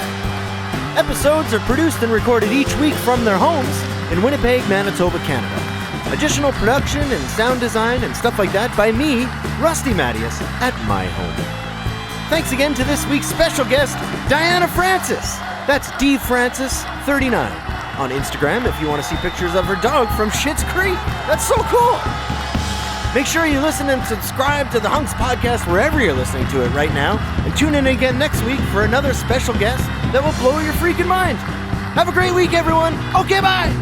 Episodes are produced and recorded each week from their homes in Winnipeg, Manitoba, Canada. Additional production and sound design and stuff like that by me, Rusty Matthias, at my home. Thanks again to this week's special guest, Diana Francis. That's D Francis 39 on Instagram if you want to see pictures of her dog from Schitt's Creek. That's so cool. Make sure you listen and subscribe to the HUNKS podcast wherever you're listening to it right now, and tune in again next week for another special guest that will blow your freaking mind. Have a great week, everyone. Okay, bye.